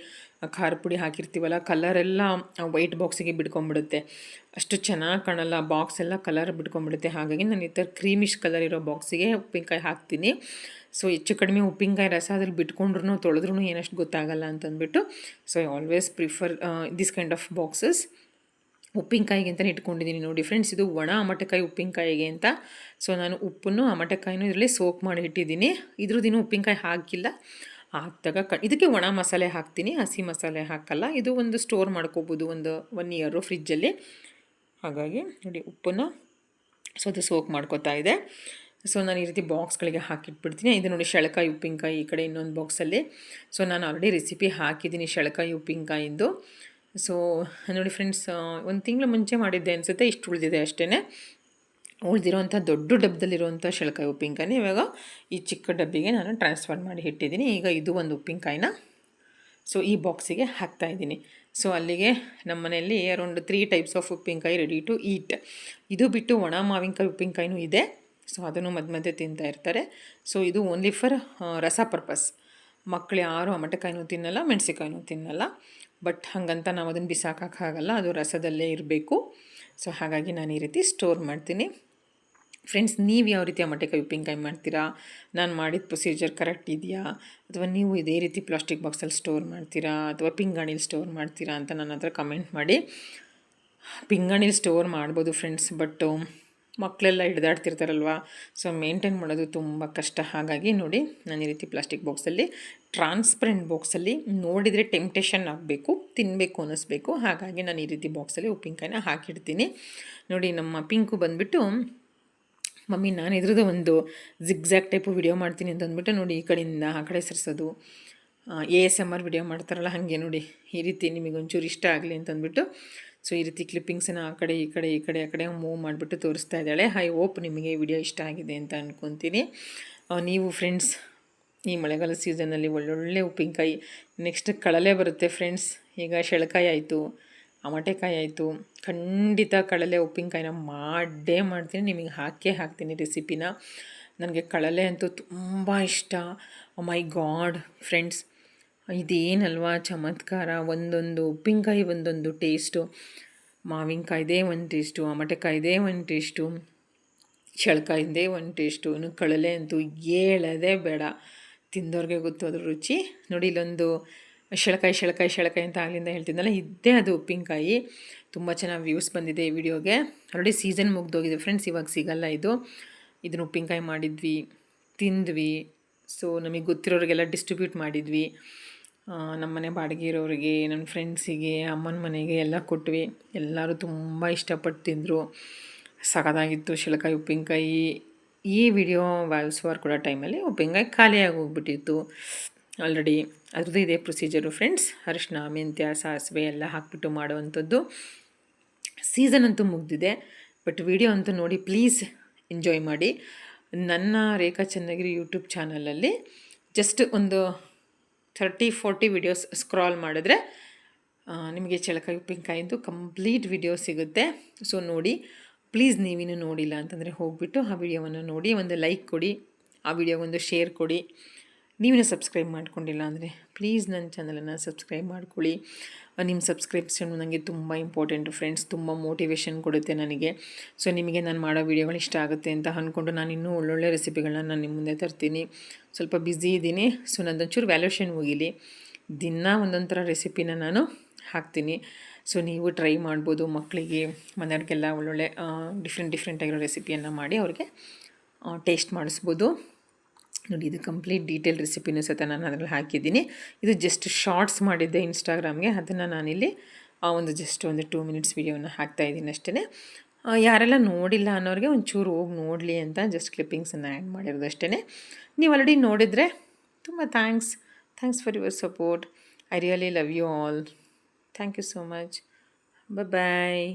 ಖಾರ ಪುಡಿ ಹಾಕಿರ್ತೀವಲ್ಲ, ಕಲರೆಲ್ಲ ವೈಟ್ ಬಾಕ್ಸಿಗೆ ಬಿಡ್ಕೊಂಬಿಡುತ್ತೆ, ಅಷ್ಟು ಚೆನ್ನಾಗಿ ಕಾಣಲ್ಲ, ಬಾಕ್ಸ್ ಎಲ್ಲ ಕಲರ್ ಬಿಡ್ಕೊಂಬಿಡುತ್ತೆ. ಹಾಗಾಗಿ ನಾನು ಈ ಥರ ಕ್ರೀಮಿಶ್ ಕಲರ್ ಇರೋ ಬಾಕ್ಸಿಗೆ ಉಪ್ಪಿನಕಾಯಿ ಹಾಕ್ತೀನಿ. ಸೊ ಹೆಚ್ಚು ಕಡಿಮೆ ಉಪ್ಪಿನಕಾಯಿ ರಸ ಅದ್ರಲ್ಲಿ ಬಿಟ್ಕೊಂಡ್ರೂ ತೊಳೆದ್ರೂ ಏನಷ್ಟು ಗೊತ್ತಾಗಲ್ಲ ಅಂತಂದ್ಬಿಟ್ಟು, so I always prefer this kind of boxes. ಉಪ್ಪಿನಕಾಯಿಗೆ ಅಂತಲೇ ಇಟ್ಕೊಂಡಿದ್ದೀನಿ ನೋಡಿ ಫ್ರೆಂಡ್ಸ್. ಇದು ಒಣ ಅಮಟೆಕಾಯಿ ಉಪ್ಪಿನಕಾಯಿಗೆ ಅಂತ. ಸೊ ನಾನು ಉಪ್ಪನ್ನು ಅಮಟೆಕಾಯಿನೂ ಇದರಲ್ಲಿ ಸೋಕ್ ಮಾಡಿ ಇಟ್ಟಿದ್ದೀನಿ. ಇದ್ರದ್ದು ಉಪ್ಪಿನಕಾಯಿ ಹಾಕಿಲ್ಲ, ಹಾಕಿದಾಗ ಇದಕ್ಕೆ ಒಣ ಮಸಾಲೆ ಹಾಕ್ತೀನಿ, ಹಸಿ ಮಸಾಲೆ ಹಾಕಲ್ಲ. ಇದು ಒಂದು ಸ್ಟೋರ್ ಮಾಡ್ಕೋಬೋದು ಒಂದು 1 ಇಯರು ಫ್ರಿಜ್ಜಲ್ಲಿ. ಹಾಗಾಗಿ ನೋಡಿ ಉಪ್ಪನ್ನು ಸೊ ಅದು ಸೋಕ್ ಮಾಡ್ಕೋತಾ ಇದೆ. ಸೊ ನಾನು ಈ ರೀತಿ ಬಾಕ್ಸ್ಗಳಿಗೆ ಹಾಕಿಟ್ಬಿಡ್ತೀನಿ. ಇದು ನೋಡಿ ಶೆಳಕಾಯಿ ಉಪ್ಪಿನಕಾಯಿ ಈ ಕಡೆ ಇನ್ನೊಂದು ಬಾಕ್ಸಲ್ಲಿ. ಸೊ ನಾನು ಆಲ್ರೆಡಿ ರೆಸಿಪಿ ಹಾಕಿದ್ದೀನಿ ಶೆಳಕಾಯಿ ಉಪ್ಪಿನಕಾಯಿಂದು. ಸೊ ನೋಡಿ ಫ್ರೆಂಡ್ಸ್, 1 ತಿಂಗಳು ಮುಂಚೆ ಮಾಡಿದ್ದೆ ಅನಿಸುತ್ತೆ, ಇಷ್ಟು ಉಳಿದಿದೆ ಅಷ್ಟೇ. ಉಳಿದಿರೋಂಥ ದೊಡ್ಡ ಡಬ್ಬದಲ್ಲಿರುವಂಥ ಶೆಳಕಾಯಿ ಉಪ್ಪಿನಕಾಯಿನ ಇವಾಗ ಈ ಚಿಕ್ಕ ಡಬ್ಬಿಗೆ ನಾನು ಟ್ರಾನ್ಸ್ಫರ್ ಮಾಡಿ ಇಟ್ಟಿದ್ದೀನಿ. ಈಗ ಇದು ಒಂದು ಉಪ್ಪಿನಕಾಯಿನ ಸೊ ಈ ಬಾಕ್ಸಿಗೆ ಹಾಕ್ತಾಯಿದ್ದೀನಿ. ಸೊ ಅಲ್ಲಿಗೆ ನಮ್ಮ ಮನೆಯಲ್ಲಿ ಅರೌಂಡ್ 3 ಟೈಪ್ಸ್ ಆಫ್ ಉಪ್ಪಿನಕಾಯಿ ರೆಡಿ ಟು ಈಟ್. ಇದು ಬಿಟ್ಟು ಒಣ ಮಾವಿನಕಾಯಿ ಉಪ್ಪಿನಕಾಯಿನೂ ಇದೆ, ಸೊ ಅದನ್ನು ಮಧ್ಯೆ ತಿಂತಾ ಇರ್ತಾರೆ. ಸೊ ಇದು ಓನ್ಲಿ ಫಾರ್ ರಸ ಪರ್ಪಸ್. ಮಕ್ಕಳು ಯಾರು ಅಮಟೆಕಾಯಿನೂ ತಿನ್ನಲ್ಲ, ಮೆಣಸಿಕಾಯಿನೂ ತಿನ್ನಲ್ಲ. ಬಟ್ ಹಾಗಂತ ನಾವು ಅದನ್ನು ಬಿಸಾಕೋಕ್ಕಾಗಲ್ಲ, ಅದು ರಸದಲ್ಲೇ ಇರಬೇಕು. ಸೊ ಹಾಗಾಗಿ ನಾನು ಈ ರೀತಿ ಸ್ಟೋರ್ ಮಾಡ್ತೀನಿ. ಫ್ರೆಂಡ್ಸ್, ನೀವು ಯಾವ ರೀತಿ ಅಮಟೆಕಾಯಿ ಉಪ್ಪಿನಕಾಯಿ ಮಾಡ್ತೀರಾ? ನಾನು ಮಾಡಿದ ಪ್ರೊಸೀಜರ್ ಕರೆಕ್ಟ್ ಇದೆಯಾ? ಅಥವಾ ನೀವು ಇದೇ ರೀತಿ ಪ್ಲಾಸ್ಟಿಕ್ ಬಾಕ್ಸಲ್ಲಿ ಸ್ಟೋರ್ ಮಾಡ್ತೀರಾ ಅಥವಾ ಪಿಂಗಾಣಿಲಿ ಸ್ಟೋರ್ ಮಾಡ್ತೀರಾ ಅಂತ ನನ್ನ ಹತ್ರ ಕಮೆಂಟ್ ಮಾಡಿ. ಪಿಂಗಾಣಿಲಿ ಸ್ಟೋರ್ ಮಾಡ್ಬೋದು ಫ್ರೆಂಡ್ಸ್, ಬಟ್ ಮಕ್ಕಳೆಲ್ಲ ಹಿಡ್ದಾಡ್ತಿರ್ತಾರಲ್ವ, ಸೊ ಮೇಂಟೈನ್ ಮಾಡೋದು ತುಂಬ ಕಷ್ಟ. ಹಾಗಾಗಿ ನೋಡಿ ನಾನು ಈ ರೀತಿ ಪ್ಲಾಸ್ಟಿಕ್ ಬಾಕ್ಸಲ್ಲಿ, ಟ್ರಾನ್ಸ್ಪರೆಂಟ್ ಬಾಕ್ಸಲ್ಲಿ ನೋಡಿದರೆ ಟೆಂಪ್ಟೇಷನ್ ಆಗಬೇಕು, ತಿನ್ನಬೇಕು ಅನ್ನಿಸ್ಬೇಕು. ಹಾಗಾಗಿ ನಾನು ಈ ರೀತಿ ಬಾಕ್ಸಲ್ಲಿ ಉಪ್ಪಿನಕಾಯಿನ ಹಾಕಿಡ್ತೀನಿ. ನೋಡಿ ನಮ್ಮ ಪಿಂಕು ಬಂದುಬಿಟ್ಟು, ಮಮ್ಮಿ ನಾನು ಇದ್ರದ್ದು ಒಂದು ಜಿಗ್ಜ್ಯಾಗ್ ಟೈಪು ವಿಡಿಯೋ ಮಾಡ್ತೀನಿ ಅಂತಂದ್ಬಿಟ್ಟು ನೋಡಿ ಈ ಕಡೆಯಿಂದ ಆ ಕಡೆ ಸರಿಸೋದು, ASMR ವಿಡಿಯೋ ಮಾಡ್ತಾರಲ್ಲ ಹಾಗೆ ನೋಡಿ ಈ ರೀತಿ ನಿಮಗೊಂಚೂರು ಇಷ್ಟ ಆಗಲಿ ಅಂತಂದ್ಬಿಟ್ಟು ಸೊ ಈ ರೀತಿ ಕ್ಲಿಪ್ಪಿಂಗ್ಸನ್ನು ಆ ಕಡೆ ಆ ಕಡೆ ಮೂವ್ ಮಾಡಿಬಿಟ್ಟು ತೋರಿಸ್ತಾ ಇದ್ದಾಳೆ. ಐ ಹೋಪ್ ನಿಮಗೆ ಈ ವಿಡಿಯೋ ಇಷ್ಟ ಆಗಿದೆ ಅಂತ ಅಂದ್ಕೊತೀನಿ. ನೀವು ಫ್ರೆಂಡ್ಸ್ ಈ ಮಳೆಗಾಲ ಸೀಸನಲ್ಲಿ ಒಳ್ಳೊಳ್ಳೆ ಉಪ್ಪಿನಕಾಯಿ, ನೆಕ್ಸ್ಟ್ ಕಳಲೆ ಬರುತ್ತೆ ಫ್ರೆಂಡ್ಸ್. ಈಗ ಶೆಳಕಾಯಿ ಆಯಿತು, ಅಮಟೆಕಾಯಿ ಆಯಿತು, ಖಂಡಿತ ಕಳಲೆ ಉಪ್ಪಿನಕಾಯಿನ ಮಾಡೇ ಮಾಡ್ತೀನಿ, ನಿಮಗೆ ಹಾಕ್ತೀನಿ ರೆಸಿಪಿನ. ನನಗೆ ಕಳಲೆ ಅಂತೂ ತುಂಬ ಇಷ್ಟ. ಮೈ ಗಾಡ್ ಫ್ರೆಂಡ್ಸ್, ಇದೇನಲ್ವಾ ಚಮತ್ಕಾರ, ಒಂದೊಂದು ಉಪ್ಪಿನಕಾಯಿ ಒಂದೊಂದು ಟೇಸ್ಟು. ಮಾವಿನಕಾಯಿದೇ ಒಂದು ಟೇಸ್ಟು, ಅಮಟೆಕಾಯಿದೇ ಒಂದು ಟೇಸ್ಟು, ಶೆಳಕಾಯಿಂದೇ ಒಂದು ಟೇಸ್ಟು, ಇನ್ನು ಕಳಲೆ ಅಂತೂ ಹೇಳೋದೇ ಬೇಡ, ತಿಂದವ್ರಿಗೆ ಗೊತ್ತು ಅದ್ರ ರುಚಿ. ನೋಡಿ ಇಲ್ಲೊಂದು ಶೆಳಕಾಯಿ ಅಂತ ಅಲ್ಲಿಂದ ಹೇಳ್ತಿದ್ದಲ್ಲ, ಇದ್ದೇ ಅದು ಉಪ್ಪಿನಕಾಯಿ. ತುಂಬ ಚೆನ್ನಾಗಿ ವ್ಯೂಸ್ ಬಂದಿದೆ ಈ ವಿಡಿಯೋಗೆ. ಆಲ್ರೆಡಿ ಸೀಸನ್ ಮುಗ್ದೋಗಿದೆ ಫ್ರೆಂಡ್ಸ್, ಇವಾಗ ಸಿಗಲ್ಲ ಇದು. ಇದನ್ನು ಉಪ್ಪಿನಕಾಯಿ ಮಾಡಿದ್ವಿ, ತಿಂದ್ವಿ. ಸೊ ನಮಗೆ ಗೊತ್ತಿರೋರಿಗೆಲ್ಲ ಡಿಸ್ಟ್ರಿಬ್ಯೂಟ್ ಮಾಡಿದ್ವಿ. ನಮ್ಮ ಮನೆ ಬಾಡಿಗೆ ಇರೋರಿಗೆ, ನನ್ನ ಫ್ರೆಂಡ್ಸಿಗೆ, ಅಮ್ಮನ ಮನೆಗೆ ಎಲ್ಲ ಕೊಟ್ವಿ. ಎಲ್ಲರೂ ತುಂಬ ಇಷ್ಟಪಟ್ಟು ತಿಂದರು. ಸಖತ್ತಾಗಿತ್ತು ಶೆಳಕಾಯಿ ಉಪ್ಪಿನಕಾಯಿ. ಈ ವಿಡಿಯೋ ವಾಯ್ಸ್ ಓವರ್ ಕೊಡೋ ಟೈಮಲ್ಲಿ ಉಪ್ಪಿನಕಾಯಿ ಖಾಲಿಯಾಗಿ ಹೋಗ್ಬಿಟ್ಟಿತ್ತು ಆಲ್ರೆಡಿ. ಅದ್ರದ್ದು ಇದೇ ಪ್ರೊಸೀಜರು ಫ್ರೆಂಡ್ಸ್. ಅರಿಶಿನ, ಮೆಂತ್ಯ, ಸಾಸಿವೆ ಎಲ್ಲ ಹಾಕ್ಬಿಟ್ಟು ಮಾಡುವಂಥದ್ದು. ಸೀಸನ್ ಅಂತೂ ಮುಗಿದಿದೆ, ಬಟ್ ವಿಡಿಯೋ ಅಂತೂ ನೋಡಿ ಪ್ಲೀಸ್ ಎಂಜಾಯ್ ಮಾಡಿ. ನನ್ನ ರೇಖಾ ಚನ್ನಗಿರಿ ಯೂಟ್ಯೂಬ್ ಚಾನಲಲ್ಲಿ ಜಸ್ಟ್ ಒಂದು 30-40 ವಿಡಿಯೋಸ್ ಸ್ಕ್ರಾಲ್ ಮಾಡಿದ್ರೆ ನಿಮಗೆ ಚಳಕಾಯಿ ಉಪ್ಪಿನಕಾಯಿಂದು ಕಂಪ್ಲೀಟ್ ವಿಡಿಯೋ ಸಿಗುತ್ತೆ. ಸೊ ನೋಡಿ ಪ್ಲೀಸ್, ನೀವಿನ್ನೂ ನೋಡಿಲ್ಲ ಅಂತಂದರೆ ಹೋಗಿಬಿಟ್ಟು ಆ ವಿಡಿಯೋವನ್ನು ನೋಡಿ, ಒಂದು ಲೈಕ್ ಕೊಡಿ, ಆ ವಿಡಿಯೋಗೊಂದು ಶೇರ್ ಕೊಡಿ. ನೀವಿನ್ನೂ ಸಬ್ಸ್ಕ್ರೈಬ್ ಮಾಡ್ಕೊಂಡಿಲ್ಲ ಅಂದರೆ ಪ್ಲೀಸ್ ನನ್ನ ಚಾನಲನ್ನು ಸಬ್ಸ್ಕ್ರೈಬ್ ಮಾಡ್ಕೊಳ್ಳಿ. ನಿಮ್ಮ ಸಬ್ಸ್ಕ್ರಿಪ್ಷನ್ ನನಗೆ ತುಂಬ ಇಂಪಾರ್ಟೆಂಟು ಫ್ರೆಂಡ್ಸ್, ತುಂಬ ಮೋಟಿವೇಶನ್ ಕೊಡುತ್ತೆ ನನಗೆ. ಸೊ ನಿಮಗೆ ನಾನು ಮಾಡೋ ವೀಡಿಯೋಗಳು ಇಷ್ಟ ಆಗುತ್ತೆ ಅಂತ ಅಂದ್ಕೊಂಡು ನಾನು ಇನ್ನೂ ಒಳ್ಳೊಳ್ಳೆ ರೆಸಿಪಿಗಳನ್ನ ನಾನು ನಿಮ್ಮ ಮುಂದೆ ತರ್ತೀನಿ. ಸ್ವಲ್ಪ ಬ್ಯುಸಿ ಇದ್ದೀನಿ, ಸೊ ನಂದೊಂಚೂರು ವ್ಯಾಲ್ಯೂಷನ್ ಮುಗೀಲಿ. ದಿನ ಒಂದೊಂದು ಥರ ರೆಸಿಪಿನ ನಾನು ಹಾಕ್ತೀನಿ. ಸೊ ನೀವು ಟ್ರೈ ಮಾಡ್ಬೋದು. ಮಕ್ಕಳಿಗೆ ಮನೆಯವ್ರಿಗೆಲ್ಲ ಒಳ್ಳೊಳ್ಳೆ ಡಿಫ್ರೆಂಟ್ ಆಗಿರೋ ರೆಸಿಪಿಯನ್ನು ಮಾಡಿ ಅವ್ರಿಗೆ ಟೇಸ್ಟ್ ಮಾಡಿಸ್ಬೋದು. ನೋಡಿ, ಇದು ಕಂಪ್ಲೀಟ್ ಡೀಟೇಲ್ ರೆಸಿಪಿನೂ ಸಹ ನಾನು ಅದರಲ್ಲಿ ಹಾಕಿದ್ದೀನಿ. ಇದು ಜಸ್ಟ್ ಶಾರ್ಟ್ಸ್ ಮಾಡಿದ್ದೆ ಇನ್ಸ್ಟಾಗ್ರಾಮ್ಗೆ, ಅದನ್ನು ನಾನಿಲ್ಲಿ ಒಂದು 2 ಮಿನಿಟ್ಸ್ ವೀಡಿಯೋನ ಹಾಕ್ತಾಯಿದ್ದೀನಿ ಅಷ್ಟೇ. ಯಾರೆಲ್ಲ ನೋಡಿಲ್ಲ ಅನ್ನೋರಿಗೆ ಒಂಚೂರು ಹೋಗಿ ನೋಡಲಿ ಅಂತ ಜಸ್ಟ್ ಕ್ಲಿಪ್ಪಿಂಗ್ಸನ್ನು ಆ್ಯಡ್ ಮಾಡಿರೋದು ಅಷ್ಟೇ. ನೀವು ಆಲ್ರೆಡಿ ನೋಡಿದರೆ ತುಂಬ thanks for your support. I really love you all. Thank you so much. Bye.